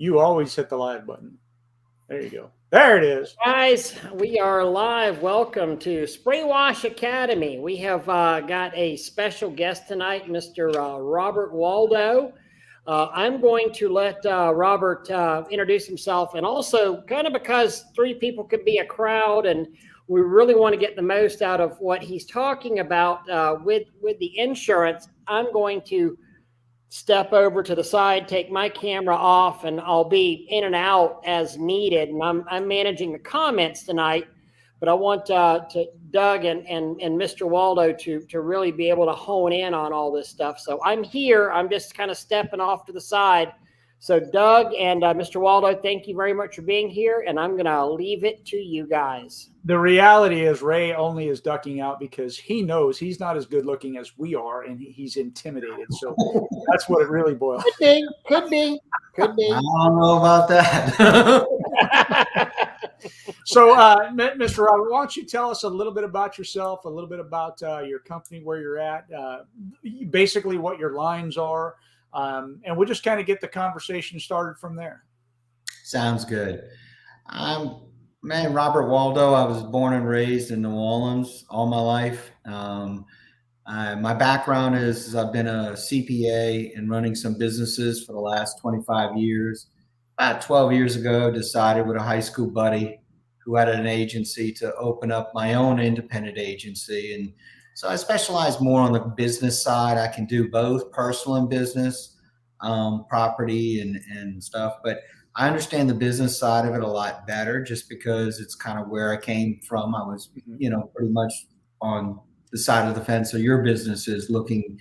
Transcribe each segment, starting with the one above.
You always hit the live button. There you go. There it is. Guys, we are live. Welcome to Spray Wash Academy. We have got a special guest tonight, Mr. Robert Waldo. I'm going to let Robert introduce himself, and also kind of because three people could be a crowd, and we really want to get the most out of what he's talking about with the insurance. I'm going to step over to the side, take my camera off, and I'll be in and out as needed. And I'm managing the comments tonight, but I want to Doug and Mr. Waldo to really be able to hone in on all this stuff. So I'm here. I'm just kind of stepping off to the side. So Doug and Mr. Waldo, thank you very much for being here, and I'm going to leave it to you guys. The reality is Ray only is ducking out because he knows he's not as good looking as we are, and he's intimidated. So that's what it really boils. Could be. I don't know about that. So, Mr. Robert, why don't you tell us a little bit about yourself, a little bit about your company, where you're at, basically what your lines are, and we'll just kind of get the conversation started from there. Sounds good. Robert Waldo. I was born and raised in New Orleans all my life. My background is I've been a CPA and running some businesses for the last 25 years. About 12 years ago, decided with a high school buddy who had an agency to open up my own independent agency. And so I specialize more on the business side. I can do both personal and business, property and stuff, but I understand the business side of it a lot better just because it's kind of where I came from. I was, pretty much on the side of the fence of your businesses looking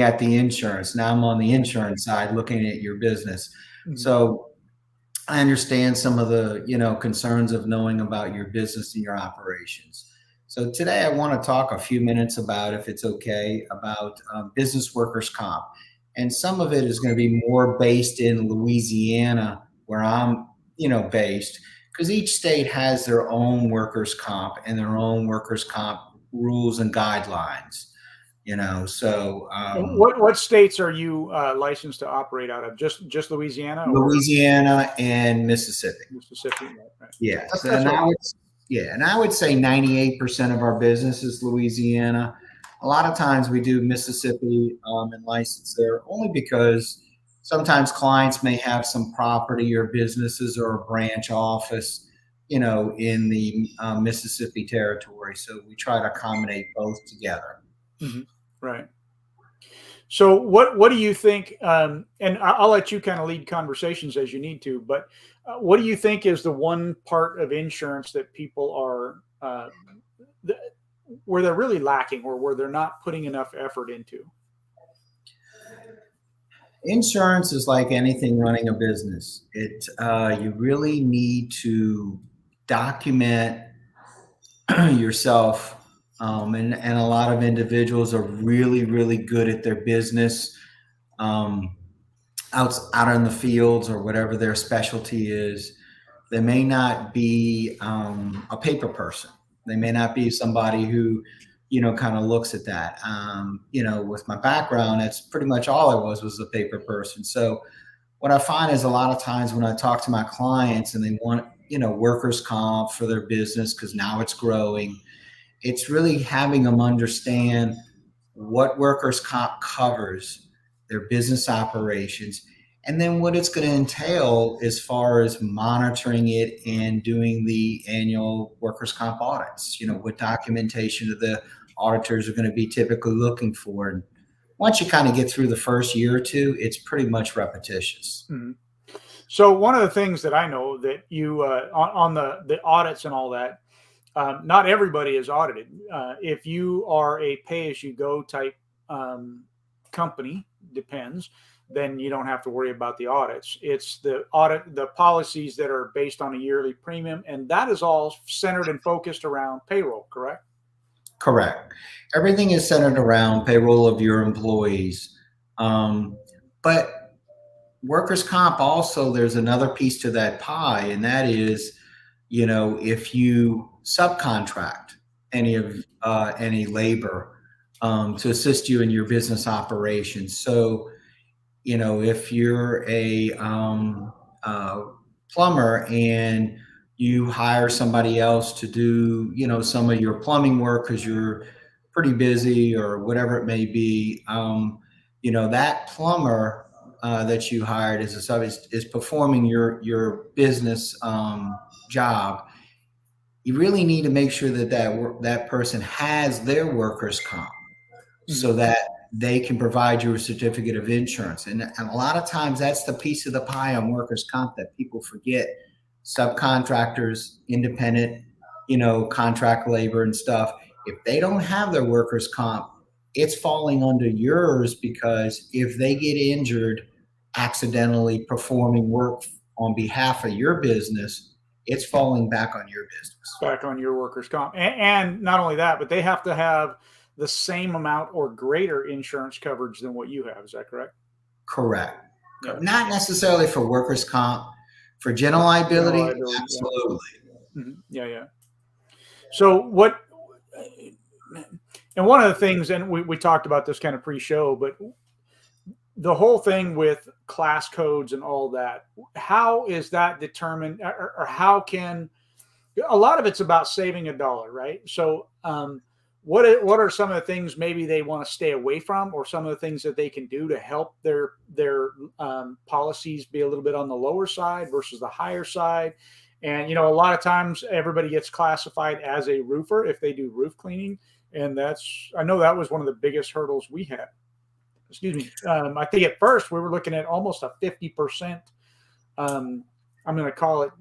at the insurance. Now I'm on the insurance side looking at your business. Mm-hmm. So I understand some of the, concerns of knowing about your business and your operations. So today I want to talk a few minutes about, if it's okay, about business workers' comp. And some of it is going to be more based in Louisiana, where I'm, based, because each state has their own workers' comp and their own workers' comp rules and guidelines. So what states are you licensed to operate out of? Just Louisiana? Louisiana and Mississippi. Right. Yeah. And I would say 98% of our business is Louisiana. A lot of times we do Mississippi and license there only because sometimes clients may have some property or businesses or a branch office, in the Mississippi territory. So we try to accommodate both together. Mm-hmm. Right. So what do you think, and I'll let you kind of lead conversations as you need to, but what do you think is the one part of insurance that people are, where they're really lacking or where they're not putting enough effort into? Insurance is like anything running a business. You really need to document yourself. And a lot of individuals are really, really good at their business out in the fields or whatever their specialty is. They may not be a paper person. They may not be somebody who, kind of looks at that. With my background, that's pretty much all I was a paper person. So what I find is a lot of times when I talk to my clients and they want, workers' comp for their business because now it's growing, it's really having them understand what workers' comp covers, their business operations, and then what it's going to entail as far as monitoring it and doing the annual workers' comp audits. What documentation of the auditors are going to be typically looking for. And once you kind of get through the first year or two, it's pretty much repetitious. Mm-hmm. So one of the things that I know that you, on the audits and all that, not everybody is audited. If you are a pay-as-you-go type company, depends, then you don't have to worry about the audits. It's the policies that are based on a yearly premium, and that is all centered and focused around payroll, correct? Correct. Everything is centered around payroll of your employees. But workers' comp also, there's another piece to that pie, and that is, if you subcontract any labor to assist you in your business operations. So, if you're a plumber and you hire somebody else to do, some of your plumbing work because you're pretty busy or whatever it may be. That plumber that you hired as a sub is performing your business job. You really need to make sure that person has their workers' comp so that they can provide you a certificate of insurance. And a lot of times that's the piece of the pie on workers' comp that people forget. Subcontractors, independent, contract labor and stuff. If they don't have their workers' comp, it's falling under yours, because if they get injured accidentally performing work on behalf of your business, it's falling back on your business. Back on your workers' comp. And not only that, but they have to have the same amount or greater insurance coverage than what you have. Is that correct? Correct. Yeah. Not necessarily for workers' comp. For general liability, absolutely. Yeah. Mm-hmm. Yeah. So what, and one of the things, and we talked about this kind of pre-show, but the whole thing with class codes and all that, how is that determined, or how can, a lot of it's about saving $1, right? So what are some of the things maybe they want to stay away from, or some of the things that they can do to help their policies be a little bit on the lower side versus the higher side? And, a lot of times everybody gets classified as a roofer if they do roof cleaning. And I know that was one of the biggest hurdles we had. Excuse me. I think at first we were looking at almost a 50%, I'm going to call it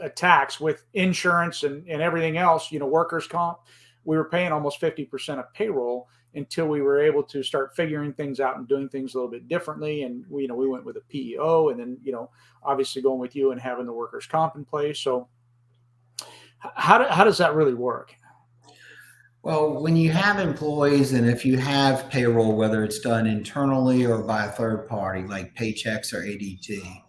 a tax with insurance and everything else, workers' comp. We were paying almost 50% of payroll until we were able to start figuring things out and doing things a little bit differently. And we went with a PEO, and then, obviously going with you and having the workers' comp in place. So how does that really work? Well, when you have employees, and if you have payroll, whether it's done internally or by a third party like Paychex or ADT,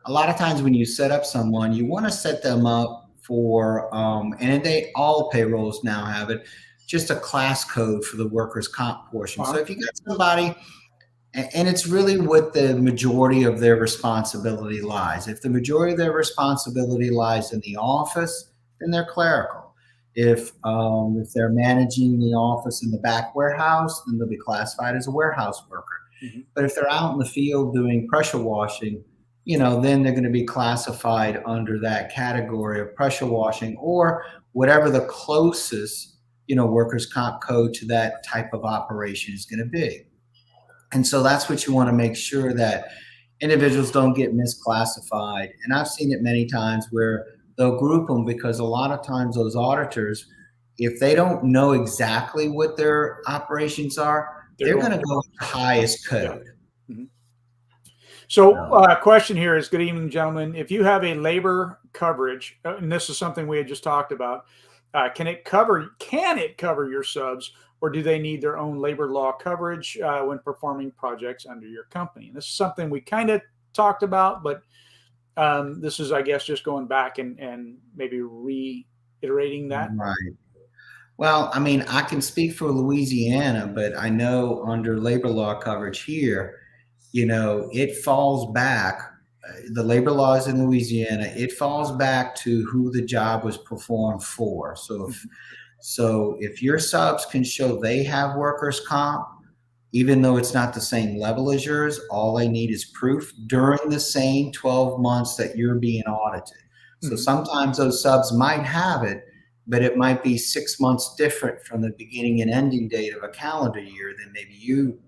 a lot of times when you set up someone, you want to set them up for, and all payrolls now have it, just a class code for the workers' comp portion. So if you got somebody, and it's really what the majority of their responsibility lies. If the majority of their responsibility lies in the office, then they're clerical. If they're managing the office in the back warehouse, then they'll be classified as a warehouse worker. Mm-hmm. But if they're out in the field doing pressure washing, then they're going to be classified under that category of pressure washing, or whatever the closest, workers' comp code to that type of operation is going to be. And so that's what you want to make sure, that individuals don't get misclassified. And I've seen it many times where they'll group them, because a lot of times those auditors, if they don't know exactly what their operations are, they're going to go with the highest code. Yeah. Mm-hmm. So question here is, good evening, gentlemen. If you have a labor coverage, and this is something we had just talked about, can it cover your subs, or do they need their own labor law coverage when performing projects under your company? And this is something we kind of talked about, but this is, I guess, just going back and maybe reiterating that. Right. Well, I mean, I can speak for Louisiana, but I know under labor law coverage here, it falls back. The labor laws in Louisiana, it falls back to who the job was performed for. So if your subs can show they have workers' comp, even though it's not the same level as yours, all they need is proof during the same 12 months that you're being audited. So sometimes those subs might have it, but it might be 6 months different from the beginning and ending date of a calendar year than maybe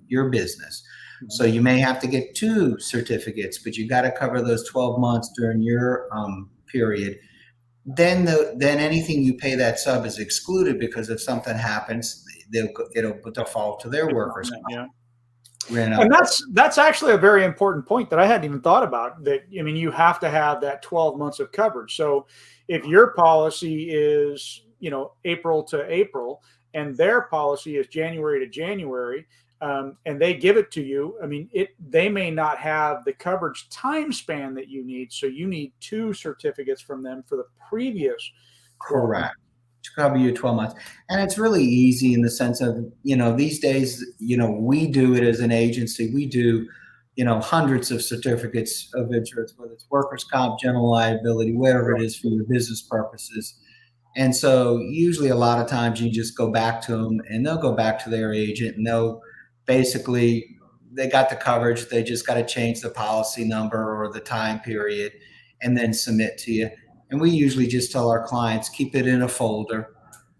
your business. So you may have to get 2 certificates, but you got to cover those 12 months during your period. Then anything you pay that sub is excluded, because if something happens, it'll default to their workers. Yeah. And that's actually a very important point that I hadn't even thought about. That, you have to have that 12 months of coverage. So if your policy is, April to April, and their policy is January to January, and they give it to you, they may not have the coverage time span that you need. So you need 2 certificates from them for the previous. Correct. To cover you 12 months. And it's really easy in the sense of, these days, we do it as an agency. We do hundreds of certificates of insurance, whether it's workers' comp, general liability, whatever it is for your business purposes. And so usually a lot of times you just go back to them and they'll go back to their agent and they'll basically, they got the coverage. They just got to change the policy number or the time period and then submit to you. And we usually just tell our clients, keep it in a folder.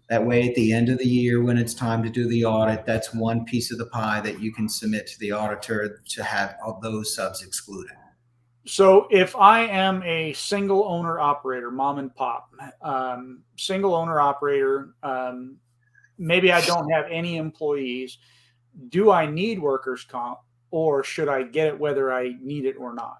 That way at the end of the year, when it's time to do the audit, that's one piece of the pie that you can submit to the auditor to have all those subs excluded. So if I am a single owner operator, mom and pop, single owner operator, maybe I don't have any employees, do I need workers' comp or should I get it whether I need it or not?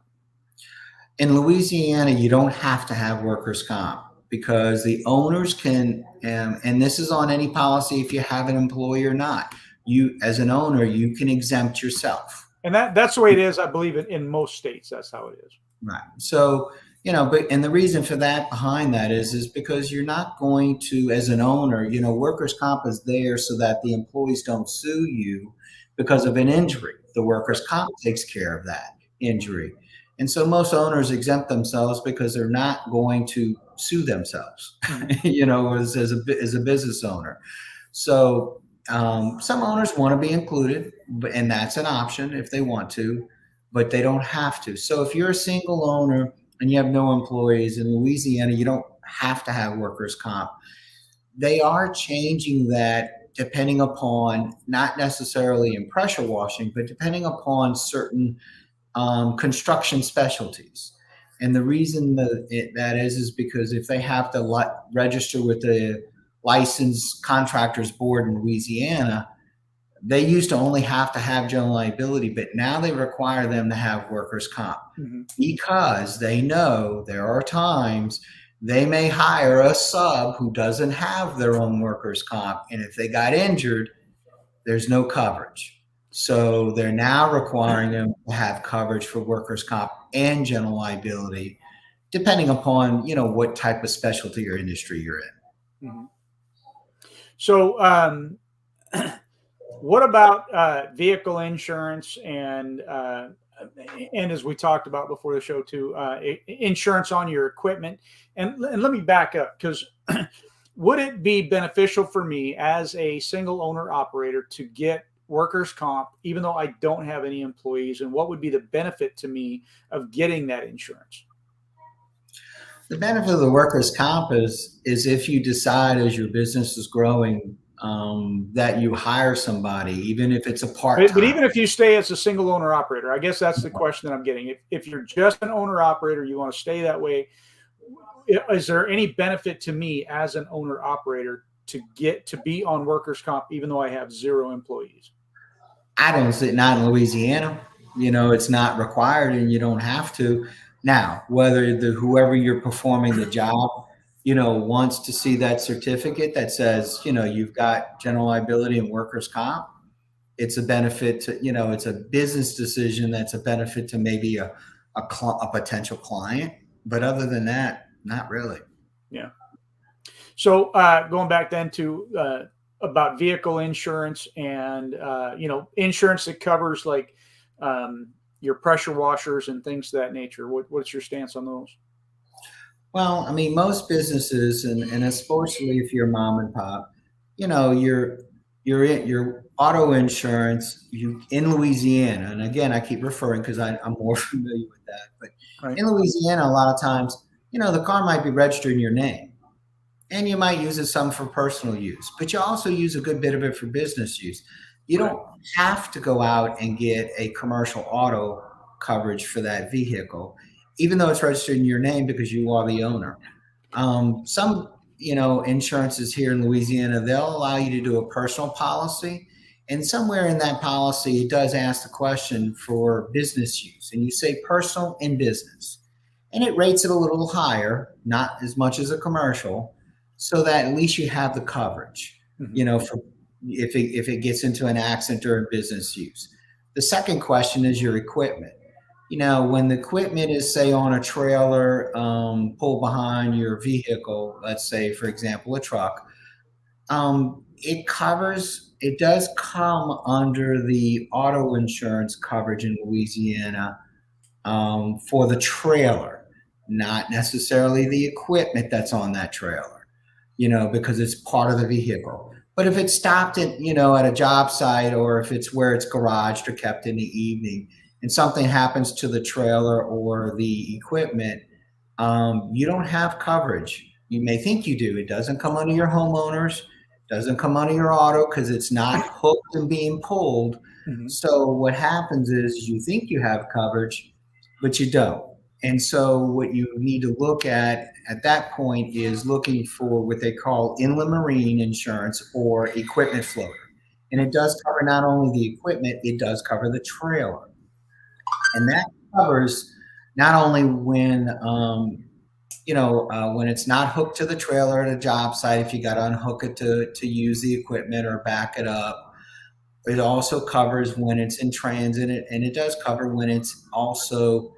In Louisiana, you don't have to have workers' comp because the owners can, and this is on any policy if you have an employee or not, you as an owner, you can exempt yourself. And that's the way it is, I believe, in most states. That's how it is. Right. So, and the reason for that behind that is because you're not going to, as an owner, workers' comp is there so that the employees don't sue you because of an injury. The workers' comp takes care of that injury. And so most owners exempt themselves because they're not going to sue themselves, as a business owner. So, some owners want to be included, and that's an option if they want to, but they don't have to. So if you're a single owner and you have no employees in Louisiana, you don't have to have workers' comp. They are changing that depending upon, not necessarily in pressure washing, but depending upon certain construction specialties. And the reason that is because if they have to register with the Licensed Contractors Board in Louisiana, they used to only have to have general liability, but now they require them to have workers' comp because they know there are times they may hire a sub who doesn't have their own workers' comp. And if they got injured, there's no coverage. So they're now requiring them to have coverage for workers' comp and general liability, depending upon, what type of specialty or industry you're in. Mm-hmm. So, what about vehicle insurance and as we talked about before the show too, insurance on your equipment? And let me back up, because would it be beneficial for me as a single owner operator to get workers' comp, even though I don't have any employees? And what would be the benefit to me of getting that insurance? The benefit of the workers' comp is if you decide as your business is growing that you hire somebody, even if it's a part-time. But even if you stay as a single owner operator, I guess that's the question that I'm getting. If you're just an owner operator, you want to stay that way, is there any benefit to me as an owner operator to get to be on workers' comp, even though I have 0 employees? I don't see, not in Louisiana. It's not required and you don't have to. Now, whether whoever you're performing the job, wants to see that certificate that says, you've got general liability and workers' comp, it's a benefit to, it's a business decision that's a benefit to maybe a potential client. But other than that, not really. Yeah. So going back then to about vehicle insurance and, insurance that covers like your pressure washers and things of that nature. What's your stance on those? Well, I mean, most businesses, and especially if you're mom and pop, your auto insurance in Louisiana. And again, I keep referring because I'm more familiar with that. But right. In Louisiana, a lot of times, the car might be registered in your name. And you might use it some for personal use, but you also use a good bit of it for business use. You don't have to go out and get a commercial auto coverage for that vehicle, even though it's registered in your name because you are the owner. Some, insurances here in Louisiana, they'll allow you to do a personal policy. And somewhere in that policy, it does ask the question for business use. And you say personal and business. And it rates it a little higher, not as much as a commercial, so that at least you have the coverage, for if it gets into an accident or business use. The second question is your equipment. When the equipment is, say, on a trailer pulled behind your vehicle, let's say, for example, a truck, it covers it does come under the auto insurance coverage in Louisiana for the trailer, not necessarily the equipment that's on that trailer, because it's part of the vehicle. But if it's stopped at, at a job site, or if it's where it's garaged or kept in the evening, and something happens to the trailer or the equipment, you don't have coverage. You may think you do. It doesn't come under your homeowners, doesn't come under your auto because it's not hooked and being pulled. Mhm. So what happens is you think you have coverage, but you don't. And so what you need to look at that point is looking for what they call inland marine insurance or equipment floater. And it does cover not only the equipment, it does cover the trailer. And that covers not only when when it's not hooked to the trailer at a job site, if you got to unhook it to use the equipment or back it up. It also covers when it's in transit, and it does cover when it's also,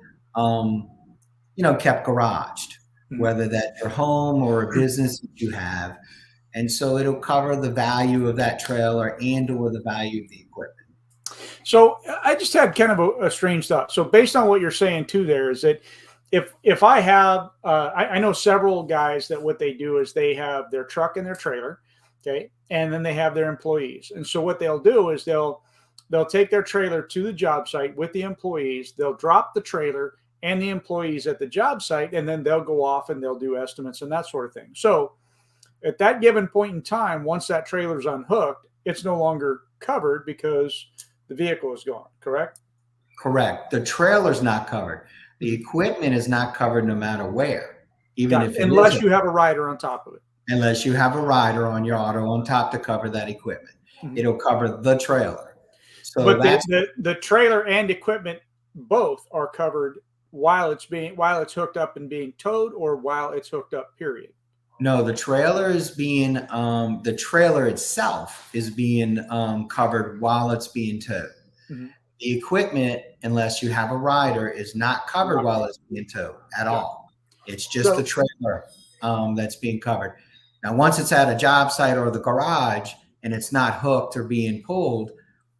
kept garaged, whether that's your home or a business that you have. And so it'll cover the value of that trailer and or the value of the equipment. So I just had kind of a strange thought. So based on what you're saying too, there is that if I have, I know several guys that what they do is they have their truck and their trailer, okay, and then they have their employees. And so what they'll do is they'll take their trailer to the job site with the employees. They'll drop the trailer and the employees at the job site, and then they'll go off and they'll do estimates and that sort of thing. So at that given point in time, once that trailer's unhooked, it's no longer covered because the vehicle is gone, correct? Correct. The trailer's not covered. The equipment is not covered no matter where, even if unless you have a rider on top of it. Unless you have a rider on your auto on top to cover that equipment. Mm-hmm. It'll cover the trailer. So but the trailer and equipment both are covered while it's hooked up and being towed, or while it's hooked up, period. No, the trailer is being the trailer itself is being covered while it's being towed. Mm-hmm. The equipment, unless you have a rider, is not covered while it's being towed at all. It's just the trailer that's being covered. Now, once it's at a job site or the garage and it's not hooked or being pulled,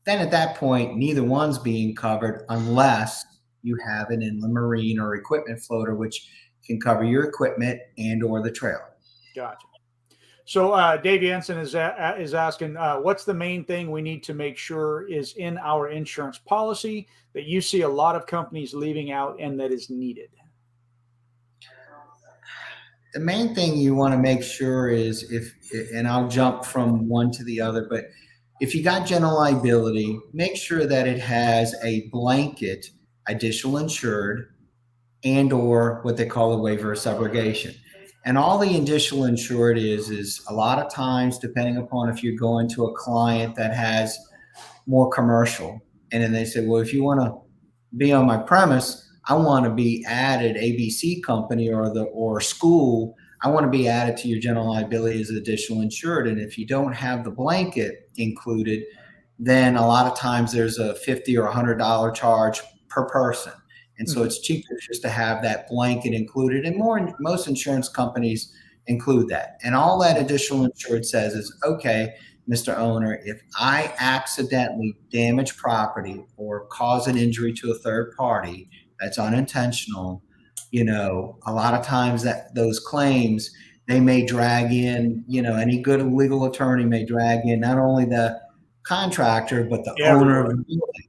then at that point, neither one's being covered unless you have an inland marine or equipment floater, which can cover your equipment and or the trailer. Gotcha. So Dave Jensen is asking, what's the main thing we need to make sure is in our insurance policy that you see a lot of companies leaving out and that is needed? The main thing you want to make sure is and I'll jump from one to the other, but if you got general liability, make sure that it has a blanket additional insured and or what they call a waiver of subrogation. And all the additional insured is a lot of times, depending upon if you're going to a client that has more commercial, and then they say, well, if you want to be on my premise, I want to be added ABC company or school. I want to be added to your general liability as additional insured. And if you don't have the blanket included, then a lot of times there's a $50 or $100 charge per person. And so it's cheaper just to have that blanket included. And most insurance companies include that. And all that additional insured says is, okay, Mr. Owner, if I accidentally damage property or cause an injury to a third party that's unintentional, a lot of times that those claims, they may drag in, any good legal attorney may drag in not only the contractor, but the owner of the building.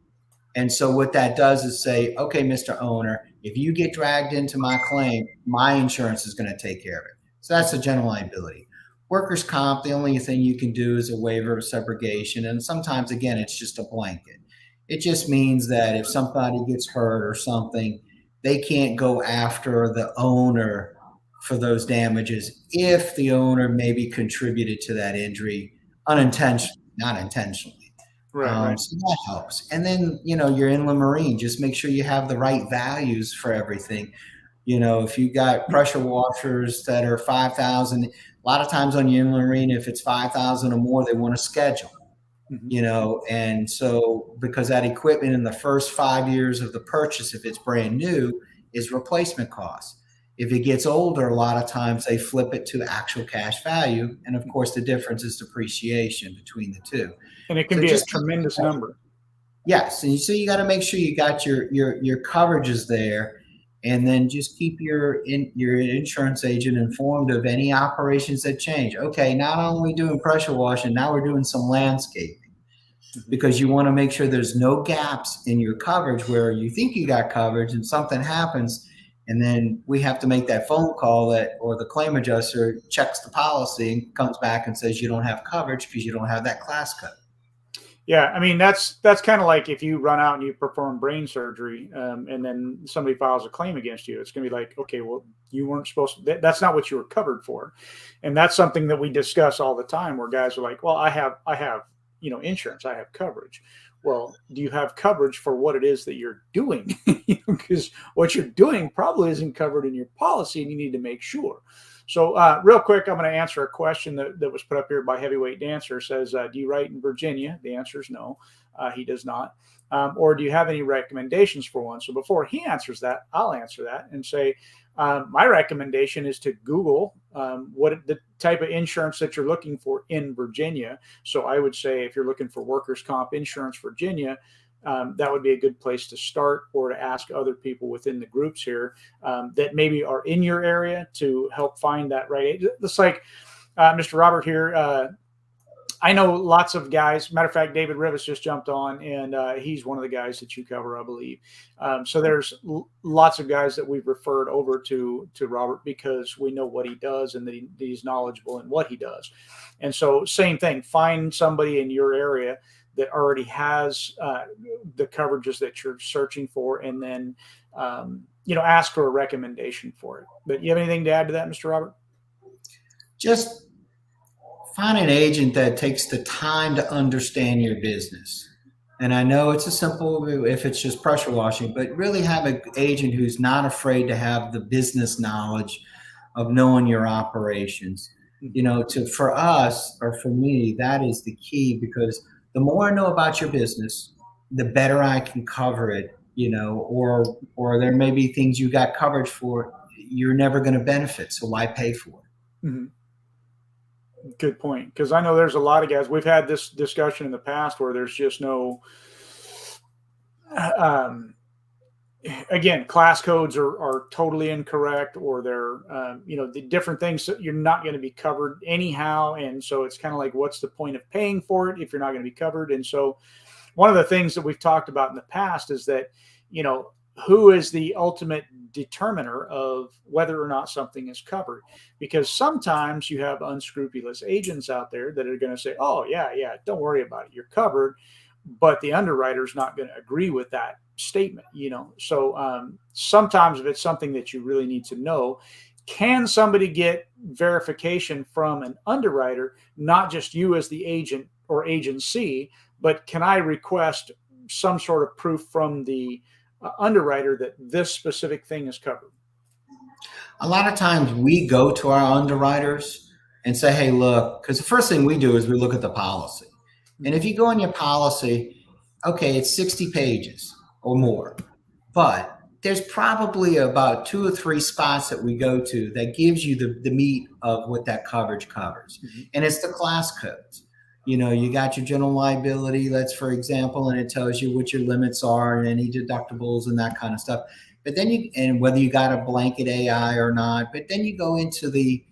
And so what that does is say, okay, Mr. Owner, if you get dragged into my claim, my insurance is going to take care of it. So that's the general liability. Workers' comp, the only thing you can do is a waiver of subrogation. And sometimes, again, it's just a blanket. It just means that if somebody gets hurt or something, they can't go after the owner for those damages if the owner maybe contributed to that injury unintentionally, not intentionally. Right. So that helps. And then, your inland marine, just make sure you have the right values for everything. If you got pressure washers that are 5,000, a lot of times on your inland marine, if it's 5,000 or more, they want to schedule, and so because that equipment in the first 5 years of the purchase, if it's brand new, is replacement costs. If it gets older, a lot of times they flip it to actual cash value. And of course, the difference is depreciation between the two. And it can So be a just tremendous number. yes, and so you got to make sure you got your coverages there, and then just keep your insurance agent informed of any operations that change. Okay, not only doing pressure washing, now we're doing some landscaping, because you want to make sure there's no gaps in your coverage where you think you got coverage and something happens, and then we have to make that phone call or the claim adjuster checks the policy and comes back and says you don't have coverage because you don't have that class code. Yeah, I mean that's kind of like if you run out and you perform brain surgery, and then somebody files a claim against you. It's going to be like, okay, well, you weren't supposed to. That's not what you were covered for, and that's something that we discuss all the time. Where guys are like, well, I have insurance, I have coverage. Well, do you have coverage for what it is that you're doing? Because what you're doing probably isn't covered in your policy, and you need to make sure. So real quick, I'm going to answer a question that was put up here by Heavyweight Dancer. It says, do you write in Virginia? The answer is no, he does not. Or do you have any recommendations for one? So before he answers that, I'll answer that and say, my recommendation is to Google what the type of insurance that you're looking for in Virginia. So I would say if you're looking for workers' comp insurance, Virginia, that would be a good place to start, or to ask other people within the groups here that maybe are in your area to help find that right. It's like Mr. Robert here. I know lots of guys. Matter of fact, David Rivas just jumped on, and he's one of the guys that you cover, I believe. So there's lots of guys that we've referred over to Robert because we know what he does and that he's knowledgeable in what he does. And so same thing, find somebody in your area that already has the coverages that you're searching for, and then ask for a recommendation for it. But you have anything to add to that, Mr. Robert? Just find an agent that takes the time to understand your business. And I know it's a simple, if it's just pressure washing, but really have an agent who's not afraid to have the business knowledge of knowing your operations. For us, or for me, that is the key, because the more I know about your business, the better I can cover it, or there may be things you got coverage for you're never going to benefit. So why pay for it? Mm-hmm. Good point. Because I know there's a lot of guys, we've had this discussion in the past where there's just no, again, class codes are totally incorrect, or they're, the different things that you're not going to be covered anyhow. And so it's kind of like, what's the point of paying for it if you're not going to be covered? And so one of the things that we've talked about in the past is that, who is the ultimate determiner of whether or not something is covered? Because sometimes you have unscrupulous agents out there that are going to say, oh yeah, don't worry about it, you're covered. But the underwriter's not going to agree with that statement, So sometimes if it's something that you really need to know, can somebody get verification from an underwriter, not just you as the agent or agency, but can I request some sort of proof from the underwriter that this specific thing is covered? A lot of times we go to our underwriters and say, hey, look, because the first thing we do is we look at the policy. And if you go on your policy, okay, it's 60 pages or more, but there's probably about 2 or 3 spots that we go to that gives you the meat of what that coverage covers. Mm-hmm. And it's the class codes. You got your general liability, let's for example, and it tells you what your limits are and any deductibles and that kind of stuff. But then and whether you got a blanket AI or not, but then you go into the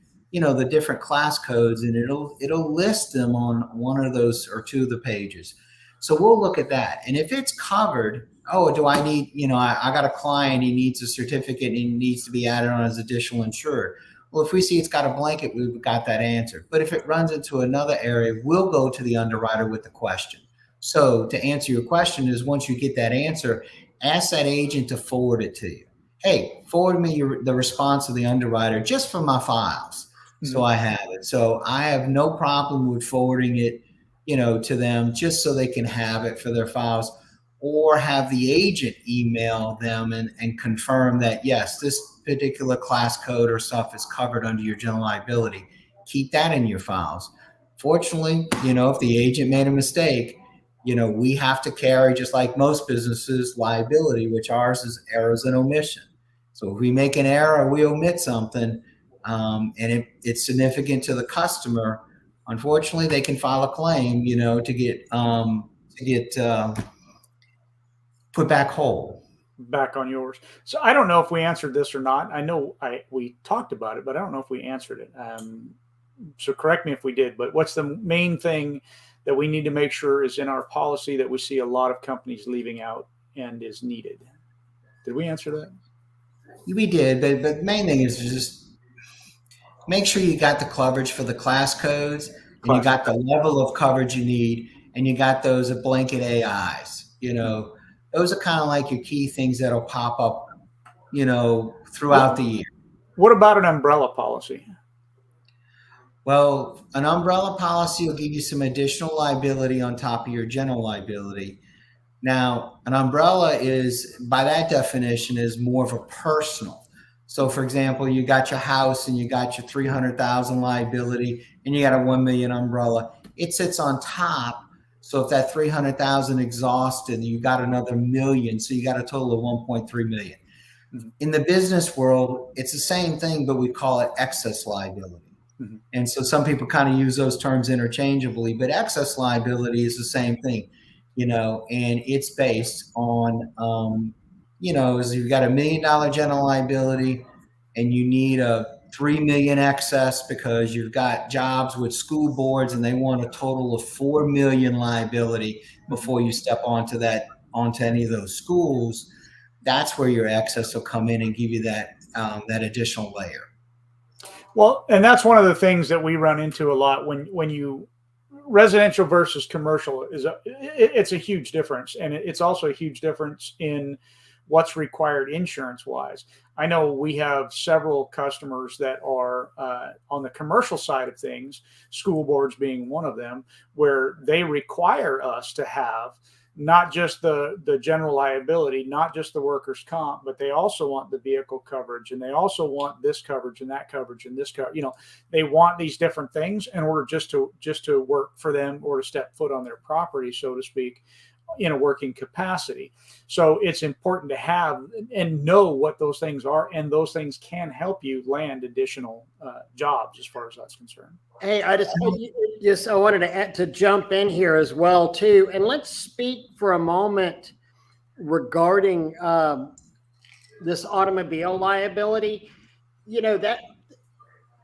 different class codes, and it'll list them on one of those or 2 of the pages. So we'll look at that. And if it's covered, do I need, I got a client, he needs a certificate and he needs to be added on as additional insured. Well, if we see it's got a blanket, we've got that answered. But if it runs into another area, we'll go to the underwriter with the question. So to answer your question is, once you get that answer, ask that agent to forward it to you. Hey, forward me the response of the underwriter just for my files. Mm-hmm. So I have it. So I have no problem with forwarding it, to them just so they can have it for their files, or have the agent email them and confirm that, yes, this particular class code or stuff is covered under your general liability. Keep that in your files. Fortunately, if the agent made a mistake, we have to carry, just like most businesses, liability, which ours is errors and omission. So if we make an error or we omit something, and it's significant to the customer, unfortunately, they can file a claim, to get put back whole. Back on yours. So I don't know if we answered this or not. I know we talked about it, but I don't know if we answered it. So correct me if we did. But what's the main thing that we need to make sure is in our policy that we see a lot of companies leaving out and is needed? Did we answer that? We did, but the main thing is just make sure you got the coverage for the class codes, and you got the level of coverage you need, and you got those blanket AIs. Those are kind of like your key things that'll pop up, throughout the year. What about an umbrella policy? Well, an umbrella policy will give you some additional liability on top of your general liability. Now, an umbrella is, by that definition, is more of a personal. So, for example, you got your house and you got your $300,000 liability, and you got a $1 million umbrella. It sits on top. So if that $300,000 exhausted, you got another $1 million. So you got a total of $1.3 million. Mm-hmm. In the business world, it's the same thing, but we call it excess liability. Mm-hmm. And so some people kind of use those terms interchangeably, but excess liability is the same thing, and it's based on, is you've got $1 million general liability and you need a $3 million excess because you've got jobs with school boards and they want a total of $4 million liability before you step onto any of those schools. That's where your excess will come in and give you that additional layer. Well, and that's one of the things that we run into a lot when you residential versus commercial it's a huge difference, and it's also a huge difference in what's required insurance wise. I know we have several customers that are on the commercial side of things, school boards being one of them, where they require us to have not just the general liability, not just the workers' comp, but they also want the vehicle coverage, and they also want this coverage and that coverage and this coverage. They want these different things in order just to work for them or to step foot on their property, so to speak, in a working capacity. So it's important to have and know what those things are, and those things can help you land additional jobs as far as that's concerned. Hey, I wanted to jump in here as well too, and let's speak for a moment regarding this automobile liability.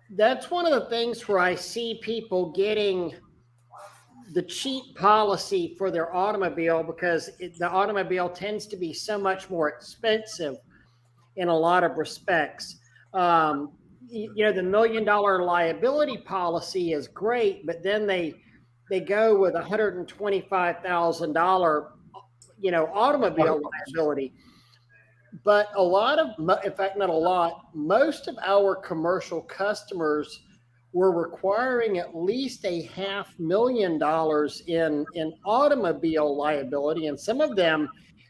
That's one of the things where I see people getting the cheap policy for their automobile because the automobile tends to be so much more expensive in a lot of respects. The $1 million liability policy is great, but then they go with $125,000, automobile liability. But a lot of, in fact, not a lot, most of our commercial customers were requiring at least $500,000 in automobile liability, and some of them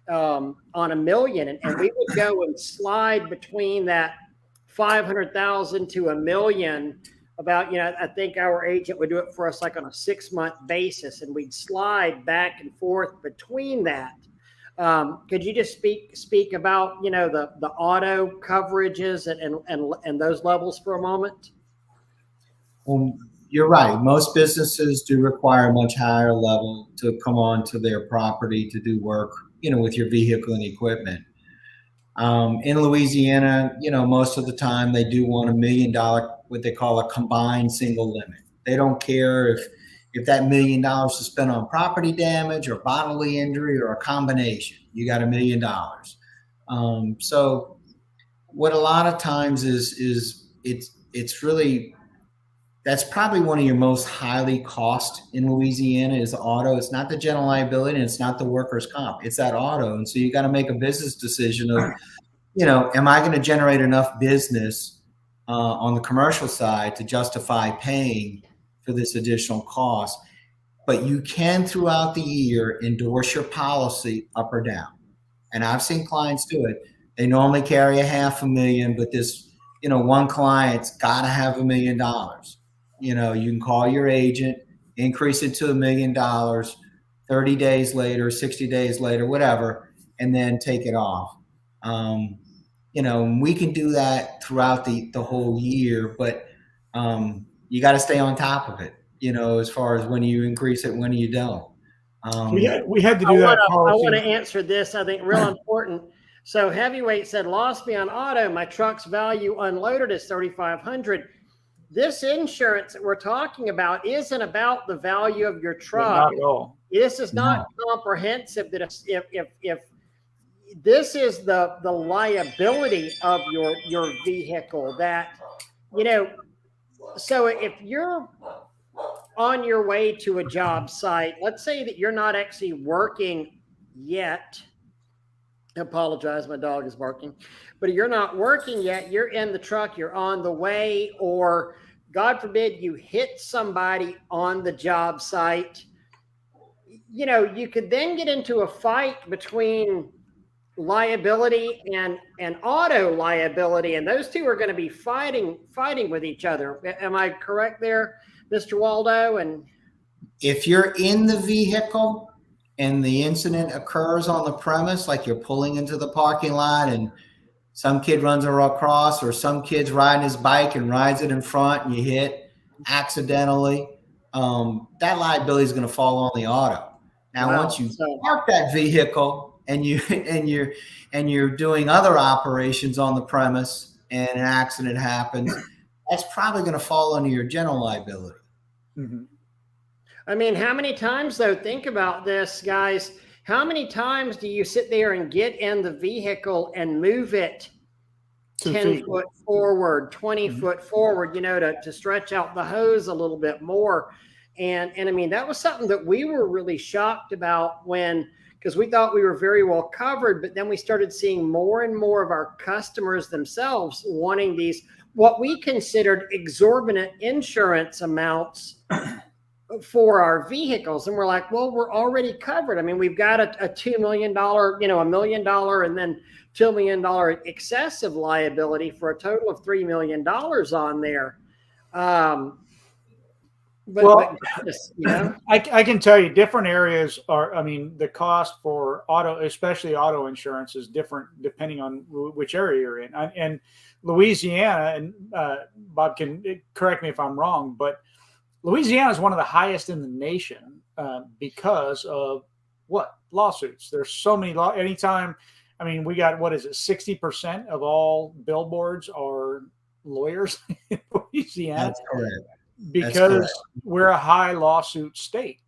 on $1 million. And we would go and slide between that 500,000 to $1 million. About, I think our agent would do it for us like on a 6-month basis, and we'd slide back and forth between that. Could you just speak about the auto coverages and those levels for a moment? Well, you're right. Most businesses do require a much higher level to come onto their property to do work, with your vehicle and equipment. In Louisiana, most of the time they do want $1 million, what they call a combined single limit. They don't care if that $1 million is spent on property damage or bodily injury or a combination. You got $1 million. So what a lot of times is it's really, that's probably one of your most highly cost in Louisiana is auto. It's not the general liability and it's not the workers' comp. It's that auto. And so you got to make a business decision of, am I going to generate enough business on the commercial side to justify paying for this additional cost? But you can throughout the year endorse your policy up or down. And I've seen clients do it. They normally carry $500,000, but this, one client's got to have $1 million. You can call your agent, increase it to $1 million, 30 days later, 60 days later, whatever, and then take it off. we can do that throughout the whole year, but you got to stay on top of it, as far as when you increase it, when you don't. We had to do that I want to policy. answer this. I think real important. So Heavyweight said, lost me on auto. My truck's value unloaded is $3,500. This insurance that we're talking about isn't about the value of your truck. Not at all. This is not comprehensive. That if this is the liability of your vehicle, that so if you're on your way to a job site, let's say that you're not actually working yet. I apologize, my dog is barking. But you're not working yet, you're in the truck, you're on the way, or God forbid you hit somebody on the job site. You could then get into a fight between liability and auto liability, and those two are going to be fighting with each other. Am I correct there, Mr. Waldo? And if you're in the vehicle and the incident occurs on the premise, like you're pulling into the parking lot and some kid runs across, or some kid's riding his bike and rides it in front and you hit accidentally, that liability is going to fall on the auto. Now, once you park that vehicle and you're doing other operations on the premise and an accident happens, that's probably going to fall under your general liability. Mm-hmm. I mean, how many times, though, think about this, guys. How many times do you sit there and get in the vehicle and move it 10 foot forward, 20 foot forward, to stretch out the hose a little bit more? And I mean, that was something that we were really shocked about because we thought we were very well covered, but then we started seeing more and more of our customers themselves wanting these, what we considered exorbitant insurance amounts for our vehicles. And we're like, well, we're already covered. I mean, we've got a $2 million, $1 million, and then $2 million excessive liability for a total of $3 million on there. I can tell you different areas are, the cost for especially auto insurance is different depending on which area you're in. And Louisiana, and Bob can correct me if I'm wrong, but Louisiana is one of the highest in the nation because of what? Lawsuits. There's so many anytime. We got, 60% of all billboards are lawyers in Louisiana. That's correct. Because we're a high lawsuit state.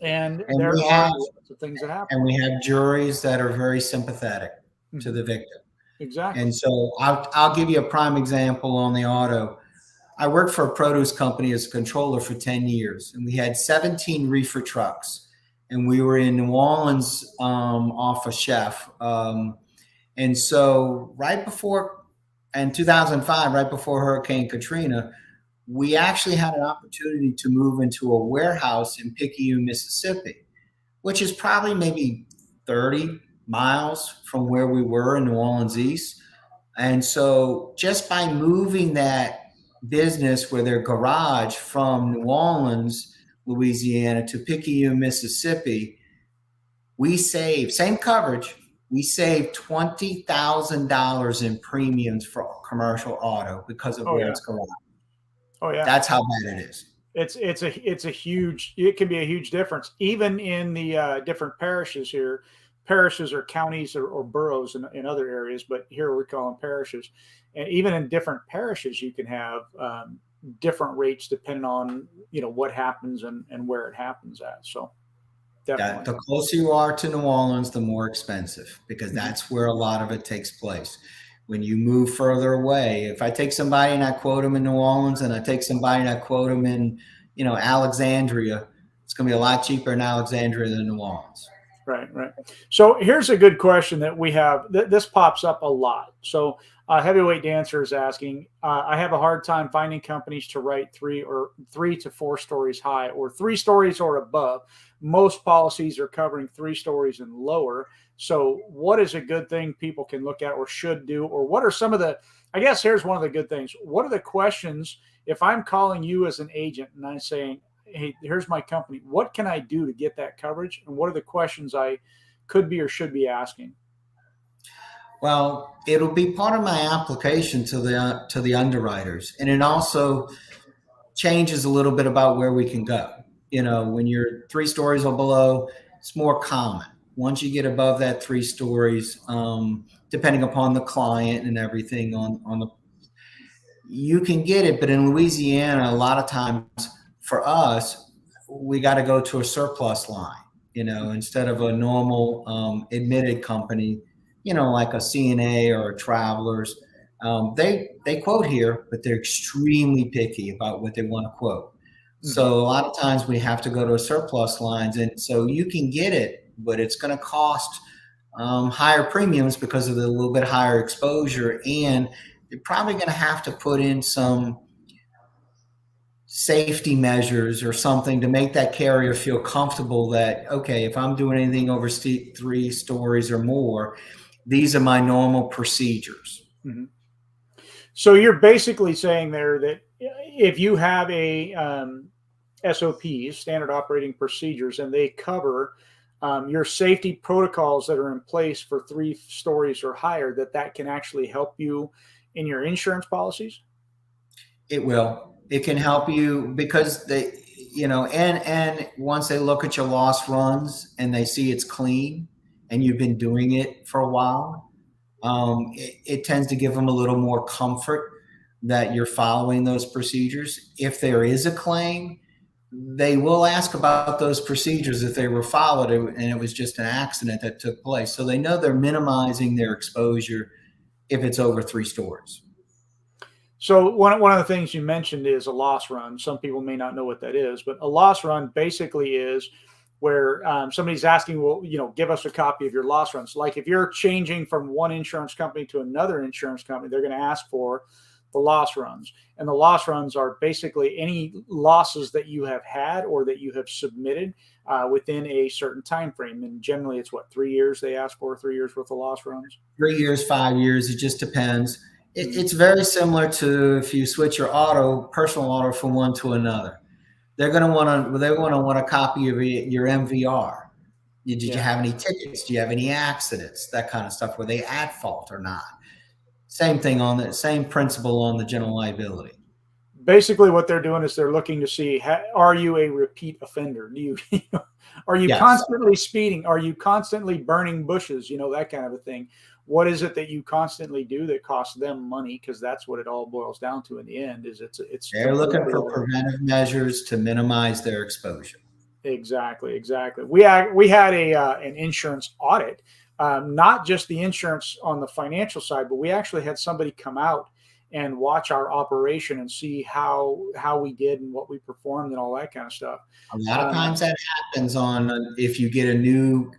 And there are lots of things that happen. And we have juries that are very sympathetic to the victim. Exactly. And so I'll give you a prime example on the auto. I worked for a produce company as a controller for 10 years, and we had 17 reefer trucks. And we were in New Orleans off a chef. And so in 2005, right before Hurricane Katrina, we actually had an opportunity to move into a warehouse in Picayune, Mississippi, which is probably maybe 30 miles from where we were in New Orleans East. And so just by moving that business with their garage from New Orleans, Louisiana to Picayune, Mississippi, we saved, same coverage, we saved $20,000 in premiums for commercial auto because of where it's garage. Oh yeah, that's how bad it is. It can be a huge difference, even in the different parishes here. Parishes or counties or boroughs in other areas, but here we call them parishes. And even in different parishes, you can have different rates depending on what happens and where it happens at. So definitely, the closer you are to New Orleans, the more expensive, because that's where a lot of it takes place. When you move further away, if I take somebody and I quote them in New Orleans, and I take somebody and I quote them in, Alexandria, it's going to be a lot cheaper in Alexandria than New Orleans. Right. So here's a good question that we have. This pops up a lot. So Heavyweight Dancer is asking, I have a hard time finding companies to write 3 to 4 stories high or 3 stories or above. Most policies are covering 3 stories and lower. So what is a good thing people can look at or should do? Or what are some of I guess here's one of the good things. What are the questions if I'm calling you as an agent and I'm saying, hey, here's my company, what can I do to get that coverage? And what are the questions I could be or should be asking? Well, it'll be part of my application to the underwriters, and it also changes a little bit about where we can go. When you're 3 stories or below, it's more common. Once you get above that 3 stories, depending upon the client and everything on the, you can get it. But in Louisiana, a lot of times for us, we got to go to a surplus line, instead of a normal admitted company, like a CNA or a Travelers. They quote here, but they're extremely picky about what they want to quote. So a lot of times we have to go to a surplus lines, and so you can get it, but it's going to cost higher premiums because of the little bit higher exposure, and you're probably going to have to put in some safety measures or something to make that carrier feel comfortable that, okay, if I'm doing anything over 3 stories or more, these are my normal procedures. Mm-hmm. So you're basically saying there that if you have a SOPs, standard operating procedures, and they cover your safety protocols that are in place for 3 stories or higher, that can actually help you in your insurance policies? It will. It can help you because they, and once they look at your loss runs and they see it's clean and you've been doing it for a while, it tends to give them a little more comfort that you're following those procedures. If there is a claim, they will ask about those procedures if they were followed and it was just an accident that took place. So they know they're minimizing their exposure if it's over 3 stories. So one of the things you mentioned is a loss run. Some people may not know what that is, but a loss run basically is where somebody's asking, well, give us a copy of your loss runs. Like if you're changing from one insurance company to another insurance company, they're going to ask for the loss runs. And the loss runs are basically any losses that you have had or that you have submitted within a certain time frame. And generally it's 3 years they ask for, 3 years worth of loss runs? 3 years, 5 years, it just depends. It's very similar to if you switch your personal auto from one to another. They're going to want a copy of your MVR. Did you have any tickets? Do you have any accidents? That kind of stuff. Were they at fault or not? Same thing same principle on the general liability. Basically what they're doing is they're looking to see, are you a repeat offender? Are you constantly speeding? Are you constantly burning bushes? That kind of a thing. What is it that you constantly do that costs them money? Because that's what it all boils down to in the end. Is they're looking for preventive measures to minimize their exposure. Exactly. We had an insurance audit, not just the insurance on the financial side, but we actually had somebody come out and watch our operation and see how we did and what we performed and all that kind of stuff. A lot of times that happens if you get a new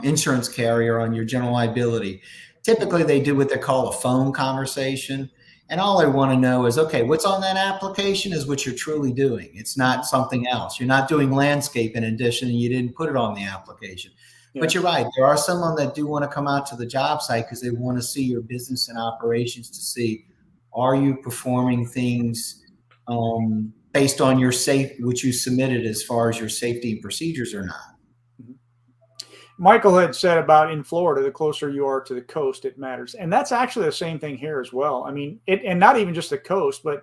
insurance carrier on your general liability. Typically they do what they call a phone conversation. And all they want to know is, okay, what's on that application is what you're truly doing. It's not something else. You're not doing landscape in addition and you didn't put it on the application. Yeah. But you're right. There are some that do want to come out to the job site because they want to see your business and operations to see, are you performing things based on what you submitted as far as your safety and procedures or not? Michael had said about in Florida, the closer you are to the coast, it matters. And that's actually the same thing here as well. I mean, and not even just the coast, but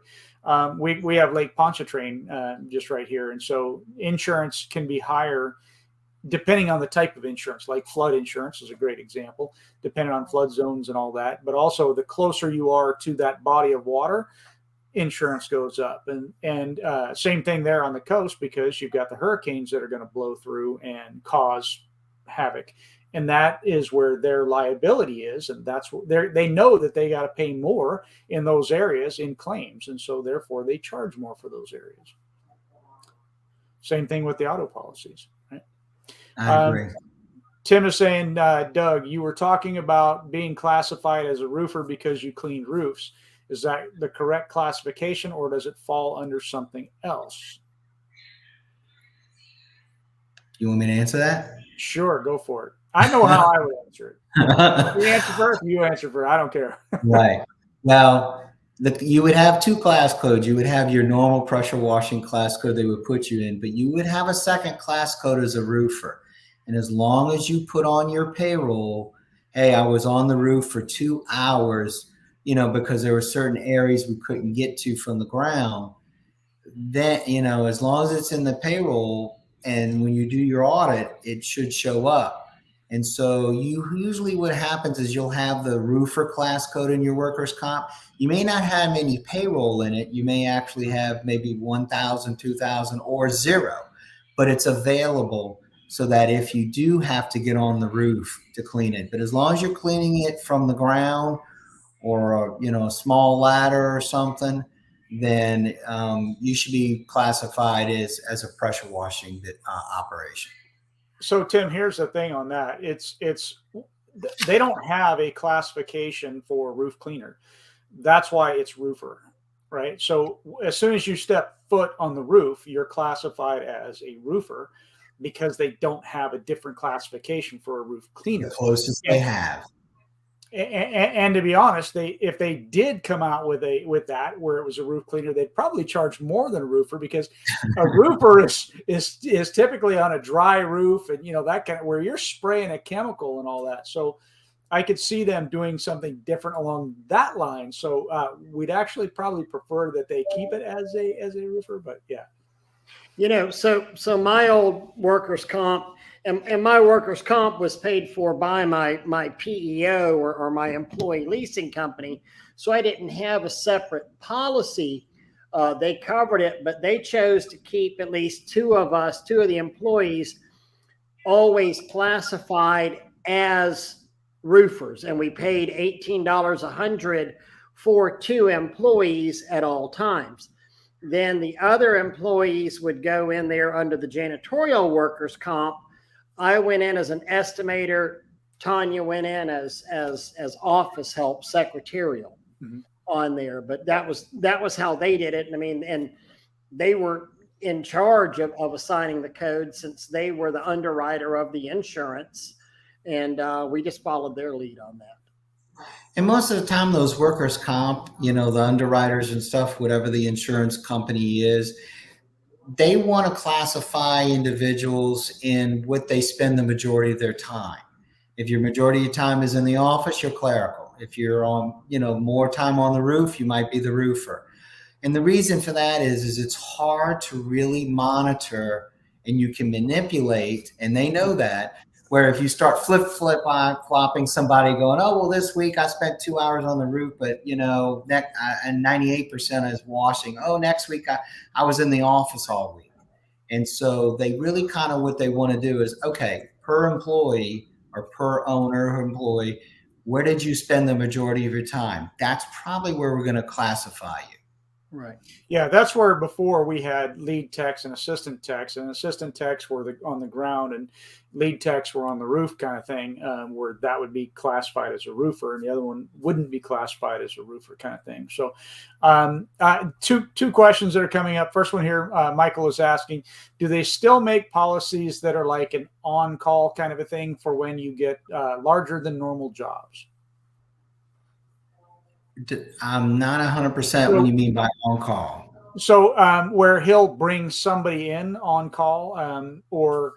we have Lake Pontchartrain just right here. And so insurance can be higher depending on the type of insurance, like flood insurance is a great example, depending on flood zones and all that. But also the closer you are to that body of water, insurance goes up. And same thing there on the coast, because you've got the hurricanes that are going to blow through and cause havoc, and that is where their liability is, and that's what they know that they got to pay more in those areas in claims, and so therefore they charge more for those areas. Same thing with the auto policies, right? I agree. Tim is saying, Doug, you were talking about being classified as a roofer because you cleaned roofs. Is that the correct classification, or does it fall under something else? You want me to answer that? Sure, go for it. I know how I would answer it. You answer first, you answer first. I don't care. Right. Well, you would have 2 class codes. You would have your normal pressure washing class code they would put you in, but you would have a second class code as a roofer. And as long as you put on your payroll, hey, I was on the roof for 2 hours, because there were certain areas we couldn't get to from the ground. Then, as long as it's in the payroll and when you do your audit, it should show up. And so usually what happens is you'll have the roofer class code in your workers' comp. You may not have any payroll in it. You may actually have maybe 1,000, 2,000, or zero, but it's available so that if you do have to get on the roof to clean it, but as long as you're cleaning it from the ground or a small ladder or something, then you should be classified as a pressure washing operation. So Tim, here's the thing on that. It's they don't have a classification for roof cleaner. That's why it's roofer, right? So as soon as you step foot on the roof, you're classified as a roofer because they don't have a different classification for a roof cleaner. The closest they have. And to be honest, if they did come out with that where it was a roof cleaner, they'd probably charge more than a roofer, because a roofer is typically on a dry roof, and that kind of where you're spraying a chemical and all that. So I could see them doing something different along that line. So we'd actually probably prefer that they keep it as a roofer, but yeah. So my old workers' comp, and my workers' comp was paid for by my PEO or my employee leasing company. So I didn't have a separate policy. They covered it, but they chose to keep at least two of the employees, always classified as roofers. And we paid $18 for 2 employees at all times. Then the other employees would go in there under the janitorial workers' comp. I went in as an estimator. Tanya went in as office help, secretarial on there. But that was how they did it. And they were in charge of assigning the code, since they were the underwriter of the insurance. And we just followed their lead on that. And most of the time, those workers' comp, the underwriters and stuff, whatever the insurance company is, they want to classify individuals in what they spend the majority of their time. If your majority of your time is in the office, you're clerical. If you're on, more time on the roof, you might be the roofer. And the reason for that is it's hard to really monitor, and you can manipulate, and they know that. Where if you start flopping somebody going, oh, well, this week I spent 2 hours on the roof, but, and 98% is washing. Oh, next week I was in the office all week. And so they really kind of what they want to do is, okay, per employee or per owner or employee, where did you spend the majority of your time? That's probably where we're going to classify you. Right. Yeah, that's where before we had lead techs and assistant techs were on the ground, and lead techs were on the roof, kind of thing, where that would be classified as a roofer, and the other one wouldn't be classified as a roofer, kind of thing. So two questions that are coming up. First one here, Michael is asking, do they still make policies that are like an on-call kind of a thing for when you get larger than normal jobs? I'm not 100% what you mean by on call. So where he'll bring somebody in on call, or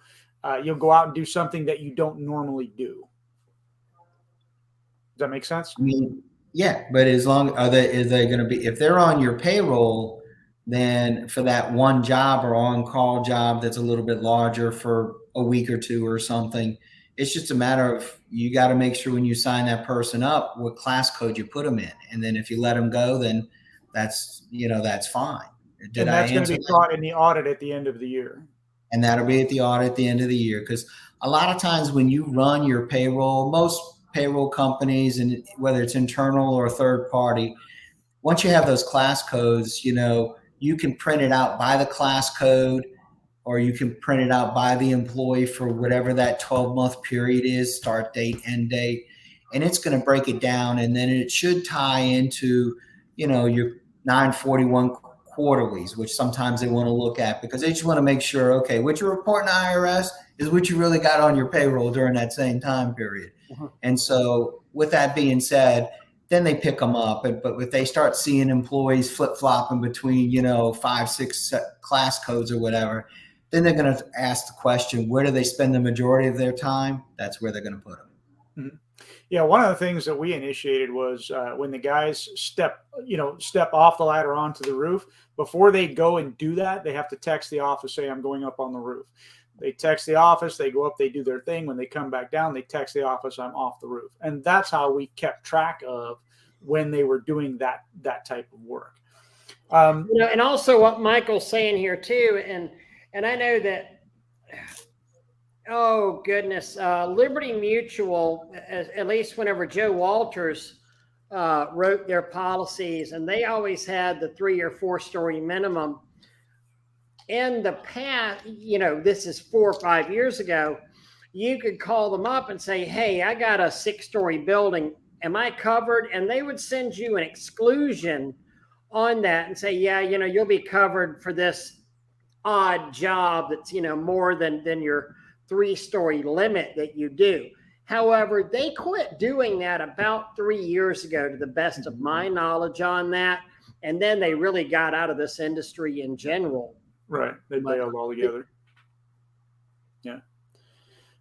you'll go out and do something that you don't normally do. Does that make sense? I mean, yeah, but is they going to be, if they're on your payroll, then for that one job or on call job that's a little bit larger for a week or two or something, it's just a matter of, you got to make sure when you sign that person up, what class code you put them in. And then if you let them go, then that's fine. And that's going to be taught in the audit at the end of the year. And that'll be at the audit at the end of the year. Because a lot of times when you run your payroll, most payroll companies, and whether it's internal or third party, once you have those class codes, you can print it out by the class code, or you can print it out by the employee for whatever that 12-month period is, start date, end date, and it's going to break it down. And then it should tie into, your 941 quarterlies, which sometimes they want to look at, because they just want to make sure, okay, what you're reporting to IRS is what you really got on your payroll during that same time period. And so with that being said, then they pick them up. But if they start seeing employees flip-flopping between, 5, 6 class codes or whatever, then they're going to ask the question, where do they spend the majority of their time? That's where they're going to put them. Yeah, one of the things that we initiated was when the guys step off the ladder onto the roof. Before they go and do that, they have to text the office, say, "I'm going up on the roof." They text the office, they go up, they do their thing. When they come back down, they text the office, "I'm off the roof," and that's how we kept track of when they were doing that type of work. And also what Michael's saying here too, and I know that. Oh goodness, Liberty Mutual, at least whenever Joe Walters wrote their policies, and they always had the 3 or 4 story minimum. In the past, this is 4 or 5 years ago, you could call them up and say, "Hey, I got a 6-story building. Am I covered?" And they would send you an exclusion on that and say, "Yeah, you'll be covered for this odd job that's more than your 3-story limit that you do." However, they quit doing that about 3 years ago, to the best of my knowledge on that. And then they really got out of this industry in general. Right. They bailed altogether. Yeah.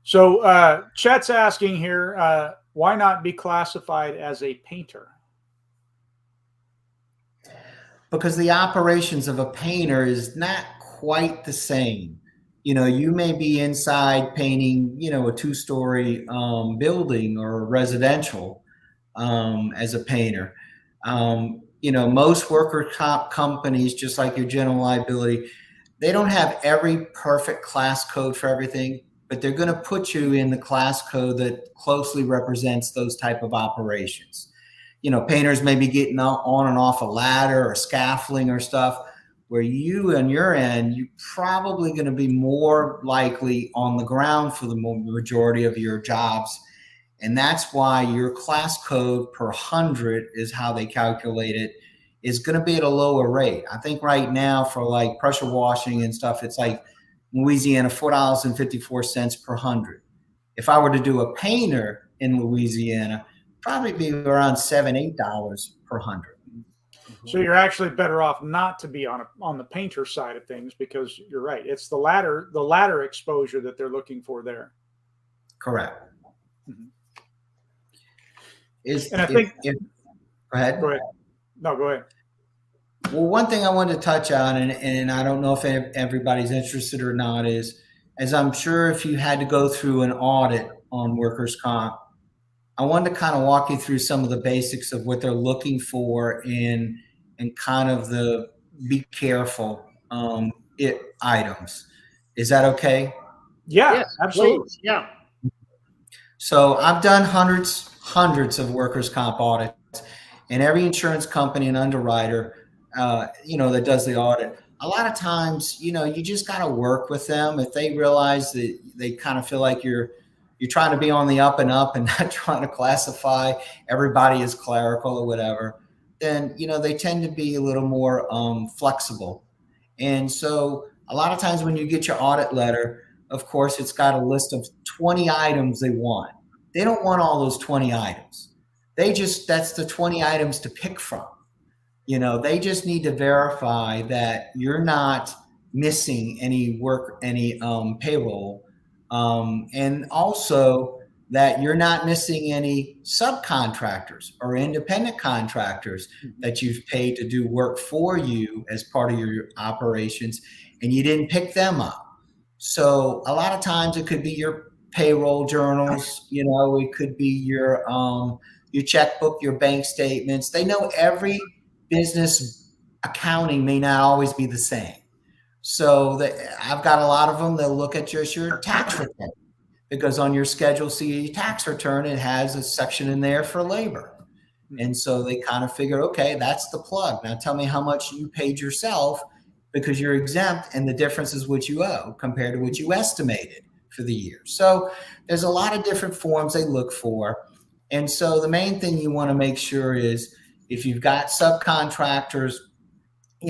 So Chet's asking here, why not be classified as a painter? Because the operations of a painter is not quite the same. You may be inside painting, a 2-story building or residential as a painter. Most worker comp companies, just like your general liability, they don't have every perfect class code for everything, but they're going to put you in the class code that closely represents those type of operations. Painters may be getting on and off a ladder or scaffolding or stuff, where you on your end, you're probably going to be more likely on the ground for the majority of your jobs. And that's why your class code per 100 is how they calculate it, is going to be at a lower rate. I think right now for like pressure washing and stuff, it's like Louisiana, $4.54 per 100. If I were to do a painter in Louisiana, probably be around $7, $8 per 100. So you're actually better off not to be on the painter side of things, because you're right. It's the ladder exposure that they're looking for there. Correct. Mm-hmm. Go ahead. Go ahead. No, go ahead. Well, one thing I wanted to touch on, and I don't know if everybody's interested or not, is, as I'm sure if you had to go through an audit on workers' comp, I wanted to kind of walk you through some of the basics of what they're looking for and kind of the be careful items. Is that okay? Yeah, yes, absolutely. Please. Yeah. So I've done hundreds of workers' comp audits, and every insurance company and underwriter, that does the audit, a lot of times, you just got to work with them. If they realize that they kind of feel like you're trying to be on the up and up and not trying to classify everybody as clerical or whatever, then, they tend to be a little more flexible. And so a lot of times when you get your audit letter, of course, it's got a list of 20 items they want. They don't want all those 20 items. That's the 20 items to pick from. They just need to verify that you're not missing any payroll. And also that you're not missing any subcontractors or independent contractors that you've paid to do work for you as part of your operations, and you didn't pick them up. So a lot of times it could be your payroll journals, it could be your checkbook, your bank statements. They know every business accounting may not always be the same. So I've got a lot of them. They'll look at just your tax return, because on your Schedule C tax return, it has a section in there for labor. And so they kind of figure, okay, that's the plug. Now tell me how much you paid yourself, because you're exempt, and the difference is what you owe compared to what you estimated for the year. So there's a lot of different forms they look for. And so the main thing you want to make sure is, if you've got subcontractors,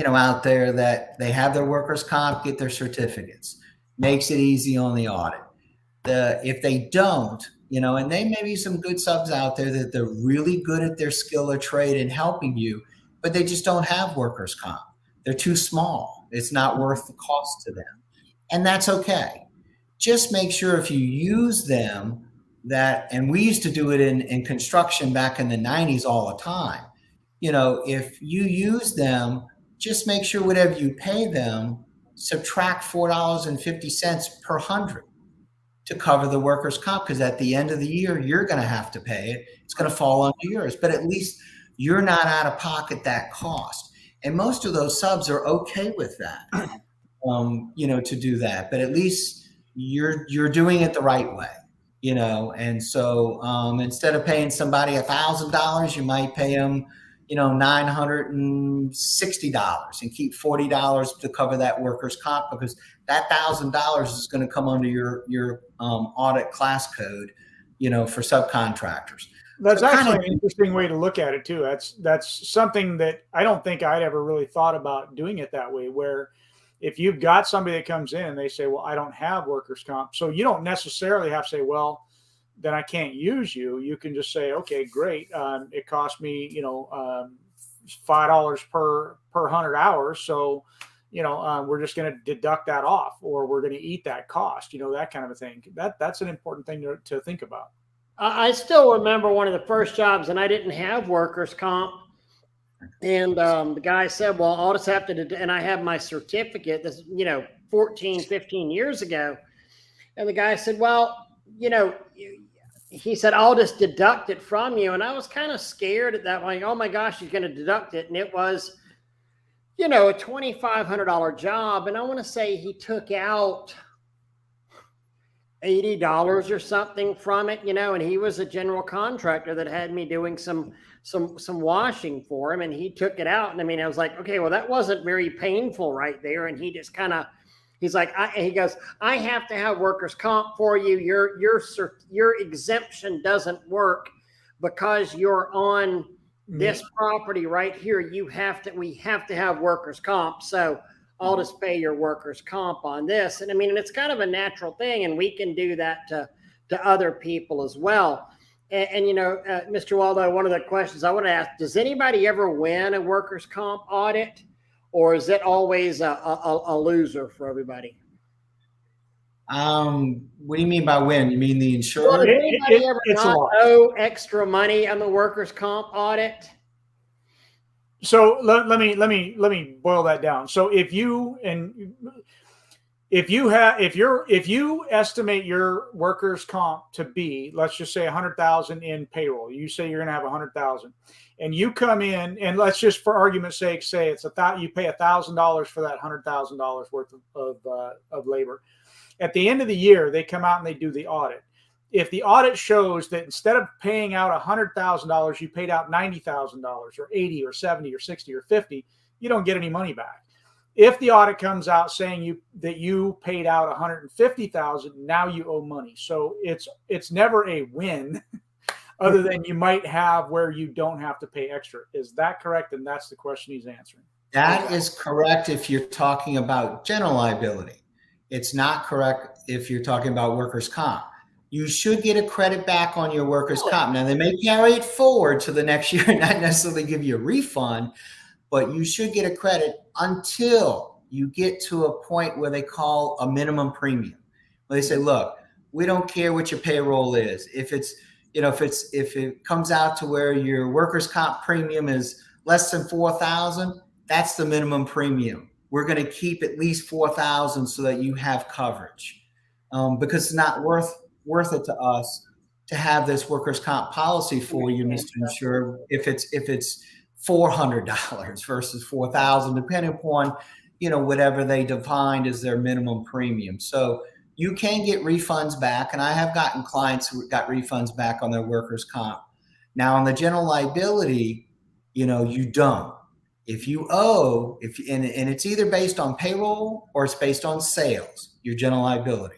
out there, that they have their workers' comp, get their certificates. Makes it easy on the audit. If they don't, and they may be some good subs out there that they're really good at their skill or trade and helping you, but they just don't have workers' comp. They're too small. It's not worth the cost to them. And that's okay. Just make sure if you use them, and we used to do it in construction back in the 90s all the time. If you use them, just make sure whatever you pay them, subtract $4.50 per hundred to cover the workers' comp, because at the end of the year, you're going to have to pay it. It's going to fall under yours, but at least you're not out of pocket that cost. And most of those subs are okay with that, to do that. But at least you're doing it the right way, And so instead of paying somebody $1,000, you might pay them, $960 and keep $40 to cover that workers' comp, because that $1,000 is going to come under your audit class code, for subcontractors. That's actually an interesting way to look at it too. That's something that I don't think I'd ever really thought about doing it that way, where if you've got somebody that comes in and they say, well, I don't have workers' comp. So you don't necessarily have to say, well, then I can't use you. You can just say, okay, great. It cost me, $5 per 100 hours. So, we're just going to deduct that off, or we're going to eat that cost, that kind of a thing. That's an important thing to think about. I still remember one of the first jobs, and I didn't have workers' comp. And the guy said, well, I'll just have to, and I have my certificate, this, 14, 15 years ago. And the guy said, well, he said, I'll just deduct it from you. And I was kind of scared at that point. Oh my gosh, he's going to deduct it. And it was, a $2,500 job. And I want to say he took out $80 or something from it, and he was a general contractor that had me doing some washing for him, and he took it out. And I was like, okay, well, that wasn't very painful right there. And he just kind of, he's like, he goes, I have to have workers' comp for you. Your exemption doesn't work because you're on this property right here. We have to have workers' comp. So I'll just pay your workers' comp on this. And it's kind of a natural thing, and we can do that to other people as well. And Mr. Waldo, one of the questions I want to ask, does anybody ever win a workers' comp audit, or is it always a loser for everybody? What do you mean by win? You mean the insurer? Well, does anybody ever not owe extra money on the workers' comp audit? So let me boil that down. So if you estimate your workers' comp to be, let's just say 100,000 in payroll, you say you're going to have 100,000, and you come in, and let's just for argument's sake say you pay $1,000 for that $100,000 worth of labor. At the end of the year, they come out and they do the audit. If the audit shows that instead of paying out $100,000, you paid out $90,000 or 80 or 70 or 60 or 50, you don't get any money back. If the audit comes out saying that you paid out 150,000, now you owe money. So it's never a win other than you might have where you don't have to pay extra. Is that correct? And that's the question he's answering. That is correct if you're talking about general liability. It's not correct if you're talking about workers' comp. You should get a credit back on your workers' comp. Now, they may carry it forward to the next year and not necessarily give you a refund, but you should get a credit until you get to a point where they call a minimum premium. Where they say, look, we don't care what your payroll is. If it comes out to where your workers' comp premium is less than $4,000, that's the minimum premium. We're going to keep at least $4,000 so that you have coverage, because it's not worth it to us to have this workers' comp policy for you, Mr. Insurer, if it's $400 versus $4,000, depending upon whatever they defined as their minimum premium. So you can get refunds back, and I have gotten clients who got refunds back on their workers' comp. Now, on the general liability, you don't. If you owe, and it's either based on payroll or it's based on sales, your general liability.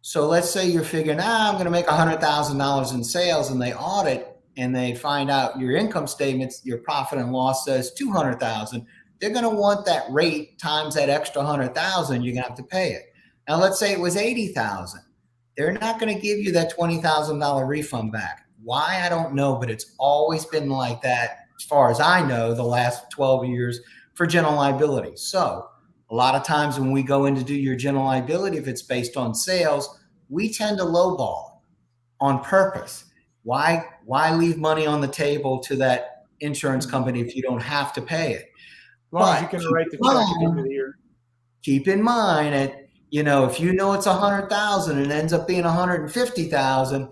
So let's say you're figuring, I'm going to make $100,000 in sales, and they audit and they find out your income statements, your profit and loss says $200,000. They're going to want that rate times that extra $100,000. You're going to have to pay it. Now, let's say it was $80,000. They're not going to give you that $20,000 refund back. Why? I don't know, but it's always been like that, as far as I know, the last 12 years for general liability. So a lot of times when we go in to do your general liability, if it's based on sales, we tend to lowball on purpose. Why leave money on the table to that insurance company if you don't have to pay it? As long as you can write the check at the end of the year. Keep in mind that, if you know it's 100,000 and it ends up being 150,000,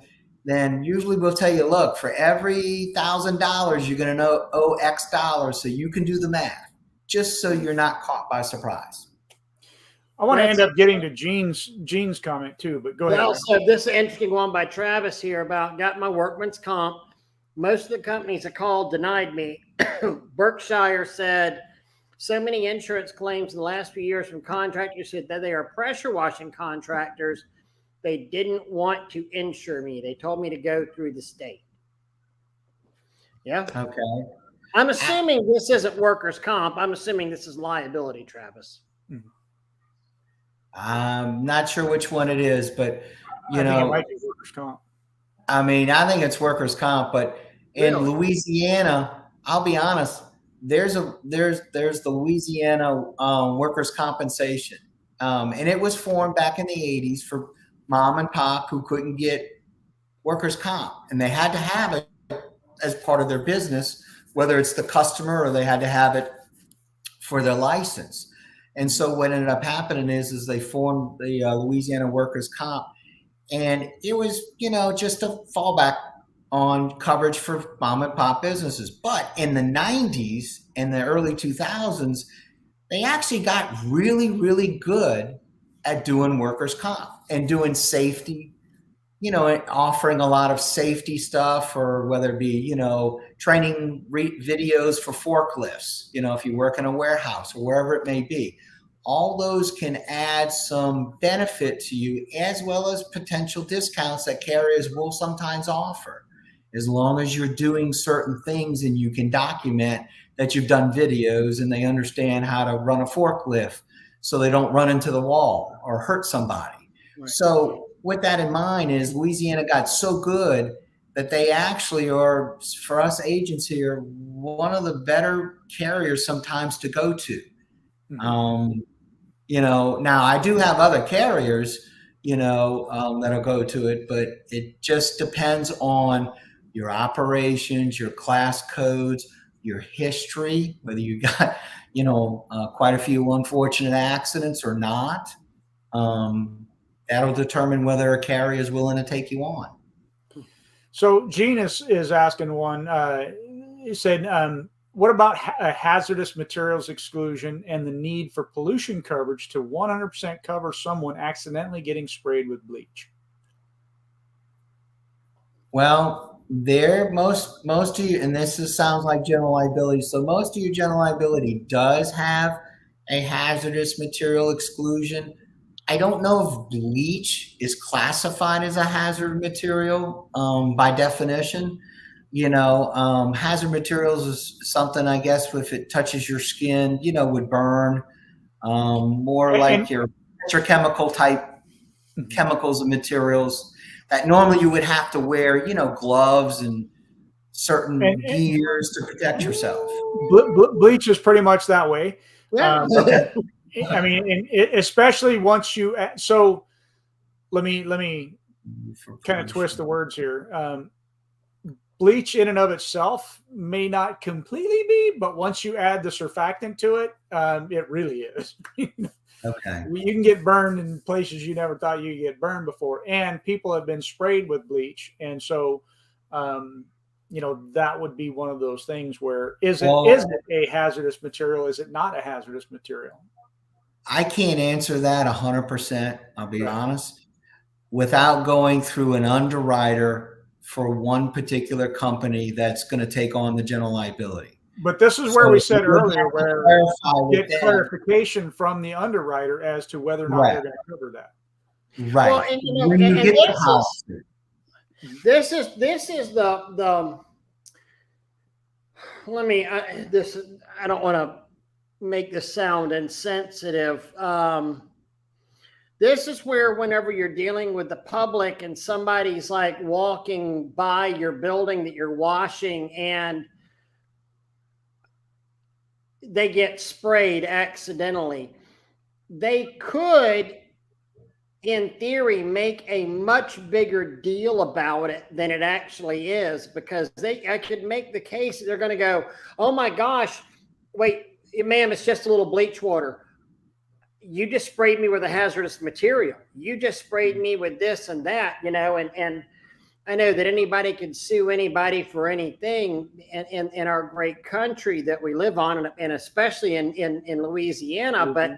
then usually we'll tell you, look, for every $1,000, you're going to owe X dollars, so you can do the math, just so you're not caught by surprise. I want to end up getting to Gene's comment too, but go ahead. Well, so this is an interesting one by Travis here about got my workman's comp. Most of the companies I called denied me. Berkshire said, so many insurance claims in the last few years from contractors said that they are pressure washing contractors. They didn't want to insure me. They told me to go through the state. Yeah. Okay. I'm assuming this isn't workers' comp. I'm assuming this is liability, Travis. I'm not sure which one it is, but I think it might be workers' comp. I mean, I think it's workers' comp, but in Louisiana, I'll be honest, there's the Louisiana workers' compensation, and it was formed back in the 80s for mom and pop who couldn't get workers' comp, and they had to have it as part of their business, whether it's the customer or they had to have it for their license. And so what ended up happening is they formed the Louisiana workers' comp, and it was, just a fallback on coverage for mom and pop businesses. But in the 90s and the early 2000s, they actually got really, really good at doing workers' comp and doing safety, offering a lot of safety stuff, or whether it be, training videos for forklifts, if you work in a warehouse or wherever it may be. All those can add some benefit to you, as well as potential discounts that carriers will sometimes offer, as long as you're doing certain things and you can document that you've done videos and they understand how to run a forklift so they don't run into the wall or hurt somebody. Right. So with that in mind is Louisiana got so good that they actually are, for us agents here, one of the better carriers sometimes to go to. Now I do have other carriers, that'll go to it, but it just depends on your operations, your class codes, your history, whether you got, quite a few unfortunate accidents or not. That'll determine whether a carrier is willing to take you on. So Gene is asking one, he said, what about a hazardous materials exclusion and the need for pollution coverage to 100% cover someone accidentally getting sprayed with bleach? Well, most of you, and sounds like general liability. So most of your general liability does have a hazardous material exclusion. I don't know if bleach is classified as a hazard material by definition. Hazard materials is something, I guess, if it touches your skin, would burn, more like your petrochemical type chemicals and materials that normally you would have to wear, gloves and certain gears to protect yourself. Bleach is pretty much that way. Yeah. I mean, especially once you, so let me kind of twist the words here. Bleach in and of itself may not completely be, but once you add the surfactant to it, it really is. Okay. You can get burned in places you never thought you could get burned before. And people have been sprayed with bleach. And so, that would be one of those things where is it a hazardous material? Is it not a hazardous material? I can't answer that 100%, I'll be honest, without going through an underwriter for one particular company that's going to take on the general liability. But this is where we said earlier, where get clarification from the underwriter as to whether or not they're going to cover that. Right. Well, this is the let me I don't want to make this sound insensitive. This is where whenever you're dealing with the public and somebody's like walking by your building that you're washing and they get sprayed accidentally, they could in theory, make a much bigger deal about it than it actually is, because I could make the case that they're going to go, oh my gosh, wait, ma'am, it's just a little bleach water. You just sprayed me with a hazardous material. You just sprayed me with this and that, and I know that anybody can sue anybody for anything in our great country that we live on, and especially in Louisiana. But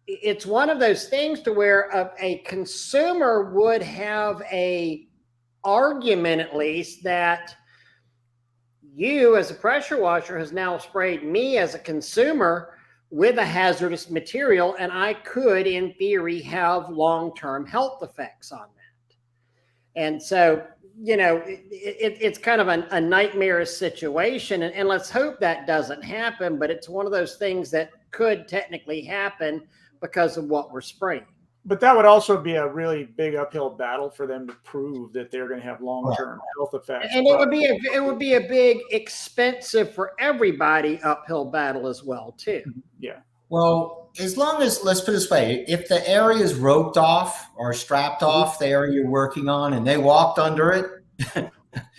it's one of those things to where a consumer would have a argument, at least, that you as a pressure washer has now sprayed me as a consumer with a hazardous material, and I could, in theory, have long-term health effects on that. And so, it's kind of a nightmarish situation, and let's hope that doesn't happen, but it's one of those things that could technically happen because of what we're spraying. But that would also be a really big uphill battle for them to prove that they're going to have long-term health effects. And it would be a big, expensive for everybody uphill battle as well, too. Yeah. Well, as long as, let's put it this way, if the area is roped off or strapped off, the area you're working on, and they walked under it.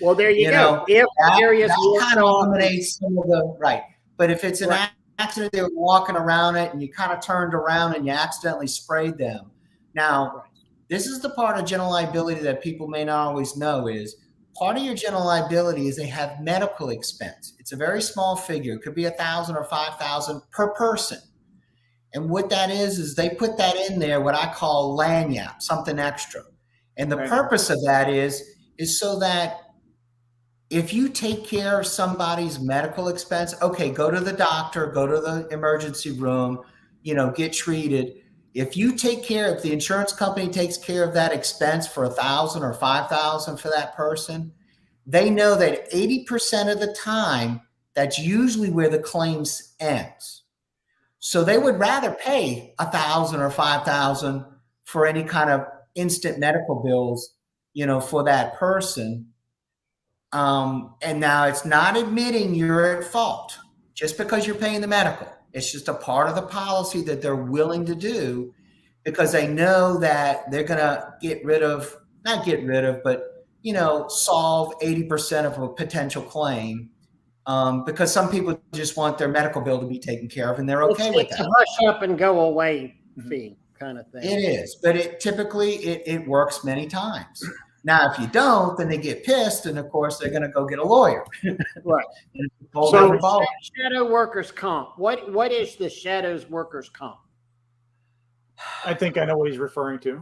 Well, there you go. If the area is kind of eliminates some of the, right. But if it's an accident, they were walking around it and you kind of turned around and you accidentally sprayed them. Now, this is the part of general liability that people may not always know is part of your general liability is they have medical expense. It's a very small figure. It could be $1,000 or $5,000 per person. And what that is they put that in there, what I call lanyard, something extra. And the purpose of that is so that if you take care of somebody's medical expense, okay, go to the doctor, go to the emergency room, get treated. If the insurance company takes care of that expense for $1,000 or $5,000 for that person, they know that 80% of the time, that's usually where the claims ends. So they would rather pay $1,000 or $5,000 for any kind of instant medical bills, for that person. And now it's not admitting you're at fault just because you're paying the medical. It's just a part of the policy that they're willing to do because they know that they're going to solve 80% of a potential claim. Because some people just want their medical bill to be taken care of and they're okay with that. It's a hush up and go away fee kind of thing. It is, but it works many times. Now, if you don't, then they get pissed, and of course, they're going to go get a lawyer. Right. So, shadow workers' comp. What is the shadows workers' comp? I think I know what he's referring to.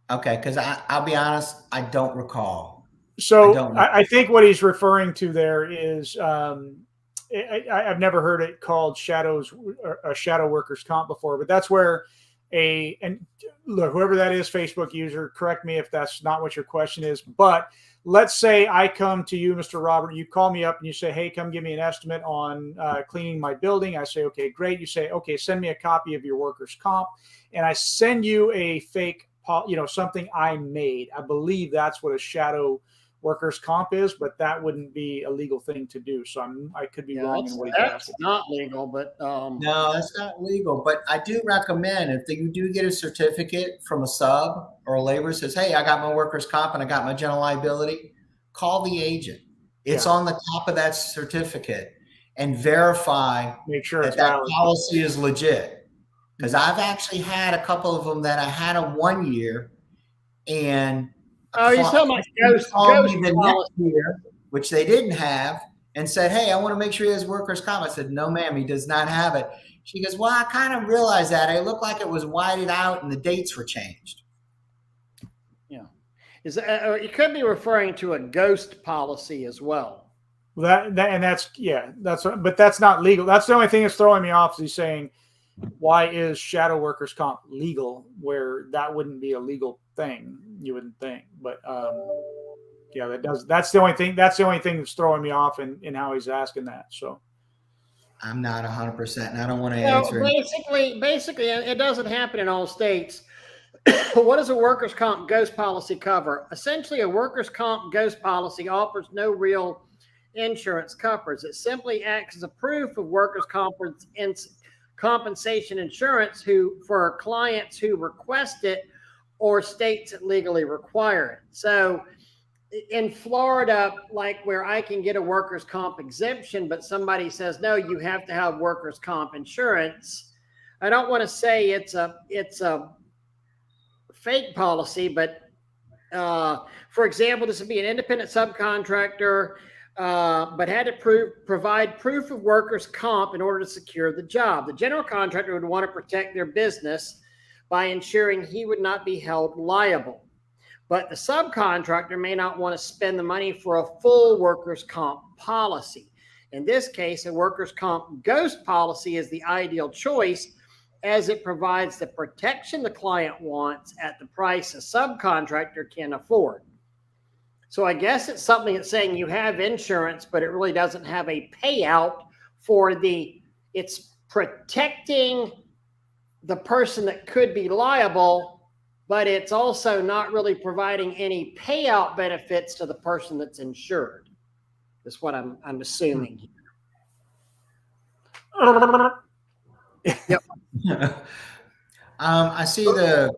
Okay, because I'll be honest, I don't recall. So I think what he's referring to there is I've never heard it called shadow workers' comp before, but that's where and look, whoever that is, Facebook user, correct me if that's not what your question is, but let's say I come to you, Mr. Robert, you call me up and you say, hey, come give me an estimate on cleaning my building. I say, okay, great. You say, okay, send me a copy of your workers' comp. And I send you a fake, something I made. I believe that's what a shadow workers' comp is, but that wouldn't be a legal thing to do. So I could be wrong in what he's asking. That's not legal, but no, that's not legal. But I do recommend if you do get a certificate from a sub or a laborer says, hey, I got my workers' comp and I got my general liability, call the agent. It's on the top of that certificate and verify make sure that policy is legit. Because I've actually had a couple of them that I had them 1 year and you're talking about ghost next year, which they didn't have, and said, hey, I want to make sure he has workers' comp. I said, no, ma'am, he does not have it. She goes, well, I kind of realized that. It looked like it was whited out and the dates were changed. Yeah. You could be referring to a ghost policy as well. But that's not legal. That's the only thing that's throwing me off is he's saying, why is shadow workers' comp legal where that wouldn't be a legal thing, you wouldn't think. But that's the only thing that's throwing me off in how he's asking that. So I'm not 100%, and I don't want to answer. Basically, it doesn't happen in all states. What does a workers' comp ghost policy cover? Essentially, a workers' comp ghost policy offers no real insurance coverage. It simply acts as a proof of workers' compensation insurance for clients who request it or states that legally require it. So in Florida, like where I can get a workers' comp exemption, but somebody says, no, you have to have workers' comp insurance. I don't want to say it's a fake policy, but for example, this would be an independent subcontractor, but had to provide proof of workers' comp in order to secure the job. The general contractor would want to protect their business by ensuring he would not be held liable. But the subcontractor may not want to spend the money for a full workers' comp policy. In this case, a workers' comp ghost policy is the ideal choice, as it provides the protection the client wants at the price a subcontractor can afford. So I guess it's something that's saying you have insurance, but it really doesn't have a payout it's protecting the person that could be liable, but it's also not really providing any payout benefits to the person that's insured. That's what I'm assuming here. Yep. I see the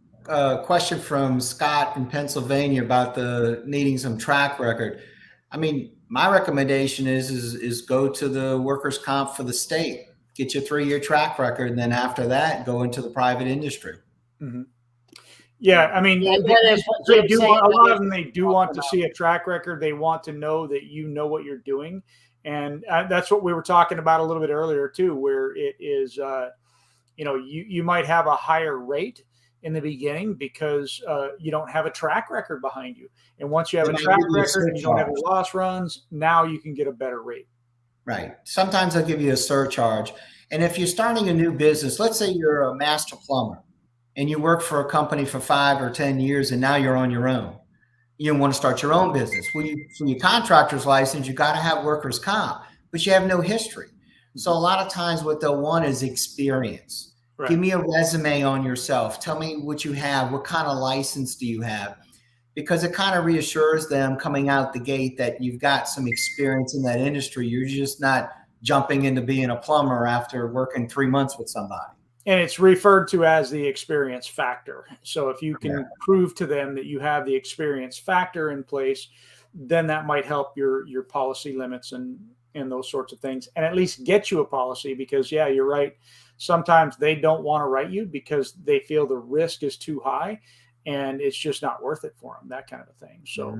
question from Scott in Pennsylvania about the needing some track record. I mean, my recommendation is go to the workers' comp for the state, get your 3-year track record, and then after that, go into the private industry. Mm-hmm. Yeah, I mean, a lot of them, they do want to see a track record. They want to know that you know what you're doing. And that's what we were talking about a little bit earlier too, where it is, you might have a higher rate in the beginning because you don't have a track record behind you. And once you have a track record and you don't have any loss runs, now you can get a better rate. Right. Sometimes they'll give you a surcharge. And if you're starting a new business, let's say you're a master plumber, and you work for a company for 5 or 10 years, and now you're on your own. You want to start your own business. For your contractor's license, you got to have workers' comp, but you have no history. So a lot of times what they'll want is experience. Right. Give me a resume on yourself. Tell me what you have. What kind of license do you have? Because it kind of reassures them coming out the gate that you've got some experience in that industry. You're just not jumping into being a plumber after working 3 months with somebody. And it's referred to as the experience factor. So if you can prove to them that you have the experience factor in place, then that might help your policy limits and those sorts of things, and at least get you a policy. Because yeah, you're right. Sometimes they don't want to write you because they feel the risk is too high and it's just not worth it for them, that kind of a thing. So,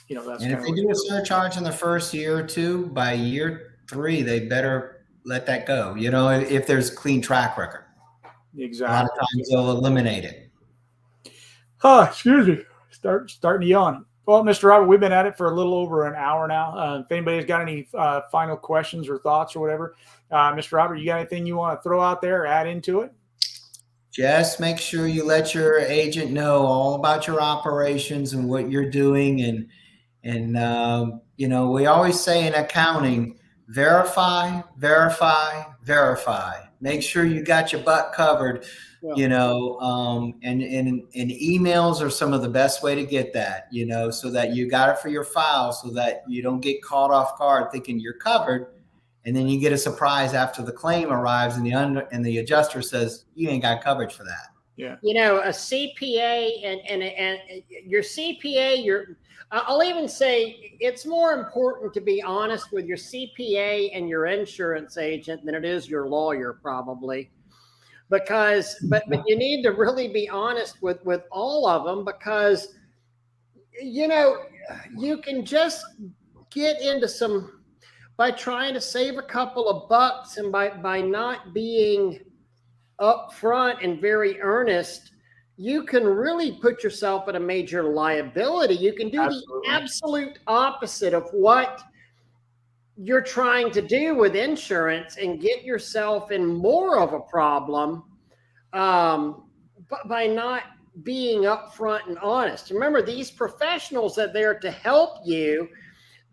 that's. And if they do a surcharge in the first year or two, by year 3, they better let that go, if there's a clean track record. Exactly. A lot of times they'll eliminate it. Excuse me. Starting to yawn. Well, Mr. Robert, we've been at it for a little over an hour now. If anybody's got any final questions or thoughts or whatever, Mr. Robert, you got anything you want to throw out there or add into it? Just make sure you let your agent know all about your operations and what you're doing. And we always say in accounting, verify, verify, verify. Make sure you got your butt covered, and emails are some of the best way to get that, so that you got it for your file, so that you don't get caught off guard thinking you're covered. And then you get a surprise after the claim arrives and the adjuster says, you ain't got coverage for that. Yeah. A CPA and your CPA, I'll even say it's more important to be honest with your CPA and your insurance agent than it is your lawyer, probably, but you need to really be honest with all of them, because you can just get into some by trying to save a couple of bucks, and by not being upfront and very earnest, you can really put yourself at a major liability. You can do the absolute opposite of what you're trying to do with insurance and get yourself in more of a problem by not being upfront and honest. Remember, these professionals are there to help you.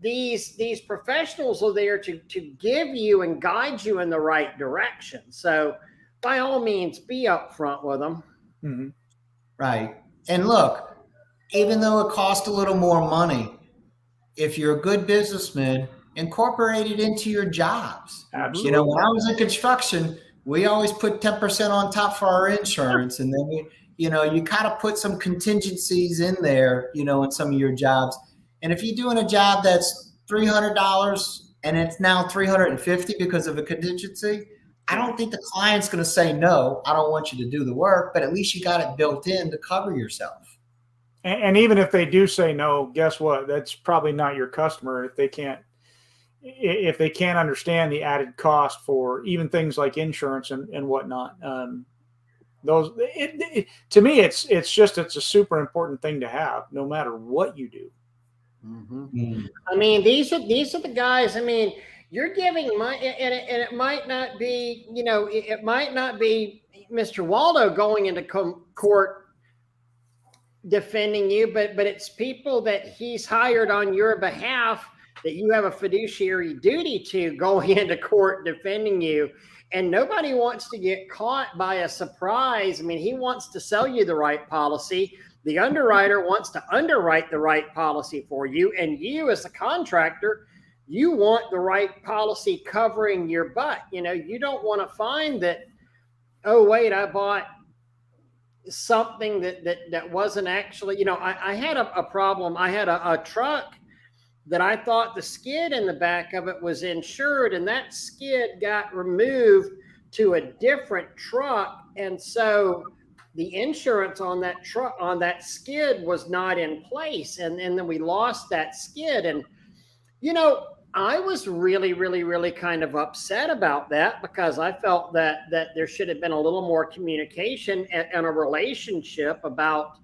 These professionals are there to give you and guide you in the right direction. So by all means, be upfront with them. Mm-hmm. Right. And look, even though it costs a little more money, if you're a good businessman, incorporate it into your jobs. Absolutely. When I was in construction, we always put 10% on top for our insurance. And then you kind of put some contingencies in there, in some of your jobs. And if you're doing a job that's $300 and it's now $350 because of a contingency, I don't think the client's going to say, no, I don't want you to do the work, but at least you got it built in to cover yourself. And even if they do say no, guess what? That's probably not your customer if they can't understand the added cost for even things like insurance and whatnot. To me, it's a super important thing to have, no matter what you do. Mm-hmm. I mean, these are the guys. I mean, you're giving money, and it might not be, it might not be Mr. Waldo going into court defending you, but it's people that he's hired on your behalf that you have a fiduciary duty to going into court defending you. And nobody wants to get caught by a surprise. I mean, he wants to sell you the right policy. The underwriter wants to underwrite the right policy for you. And you, as a contractor, you want the right policy covering your butt. You don't want to find that, oh, wait, I bought something that wasn't actually, I had a problem. I had a truck that I thought the skid in the back of it was insured, and that skid got removed to a different truck. And so the insurance on that truck, on that skid, was not in place. And then we lost that skid. And, I was really, really, really kind of upset about that, because I felt that there should have been a little more communication and a relationship about,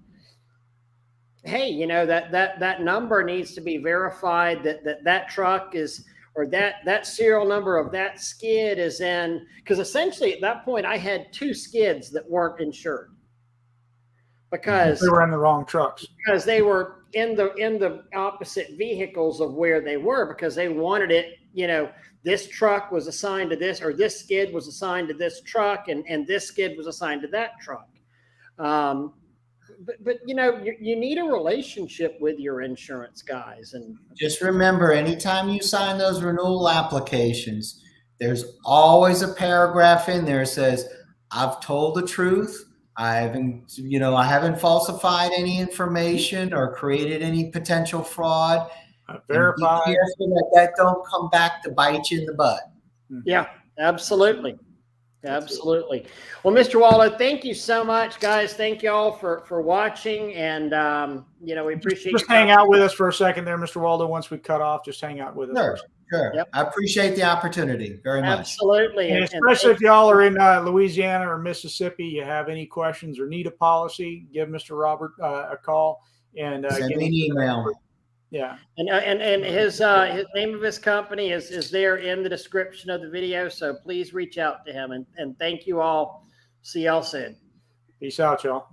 hey, that number needs to be verified, that truck is, or that serial number of that skid is in, because essentially at that point I had 2 skids that weren't insured because they were in the wrong trucks, because they were in the opposite vehicles of where they were, because they wanted it, this truck was assigned to this, or this skid was assigned to this truck, and this skid was assigned to that truck. But you need a relationship with your insurance guys. And just remember, anytime you sign those renewal applications, there's always a paragraph in there that says, I've told the truth. I haven't falsified any information or created any potential fraud. Verified. Be careful that don't come back to bite you in the butt. Yeah, absolutely. Absolutely. Well, Mr. Waldo, thank you so much, guys. Thank you all for watching. And, we appreciate Just hang out with us for a second there, Mr. Waldo. Once we cut off, just hang out with us. Sure. Yep. I appreciate the opportunity very much. Absolutely. And especially if y'all are in Louisiana or Mississippi, you have any questions or need a policy, give Mr. Robert a call and send me an email. Yeah. And his name of his company is there in the description of the video. So please reach out to him, and thank you all. See y'all soon. Peace out, y'all.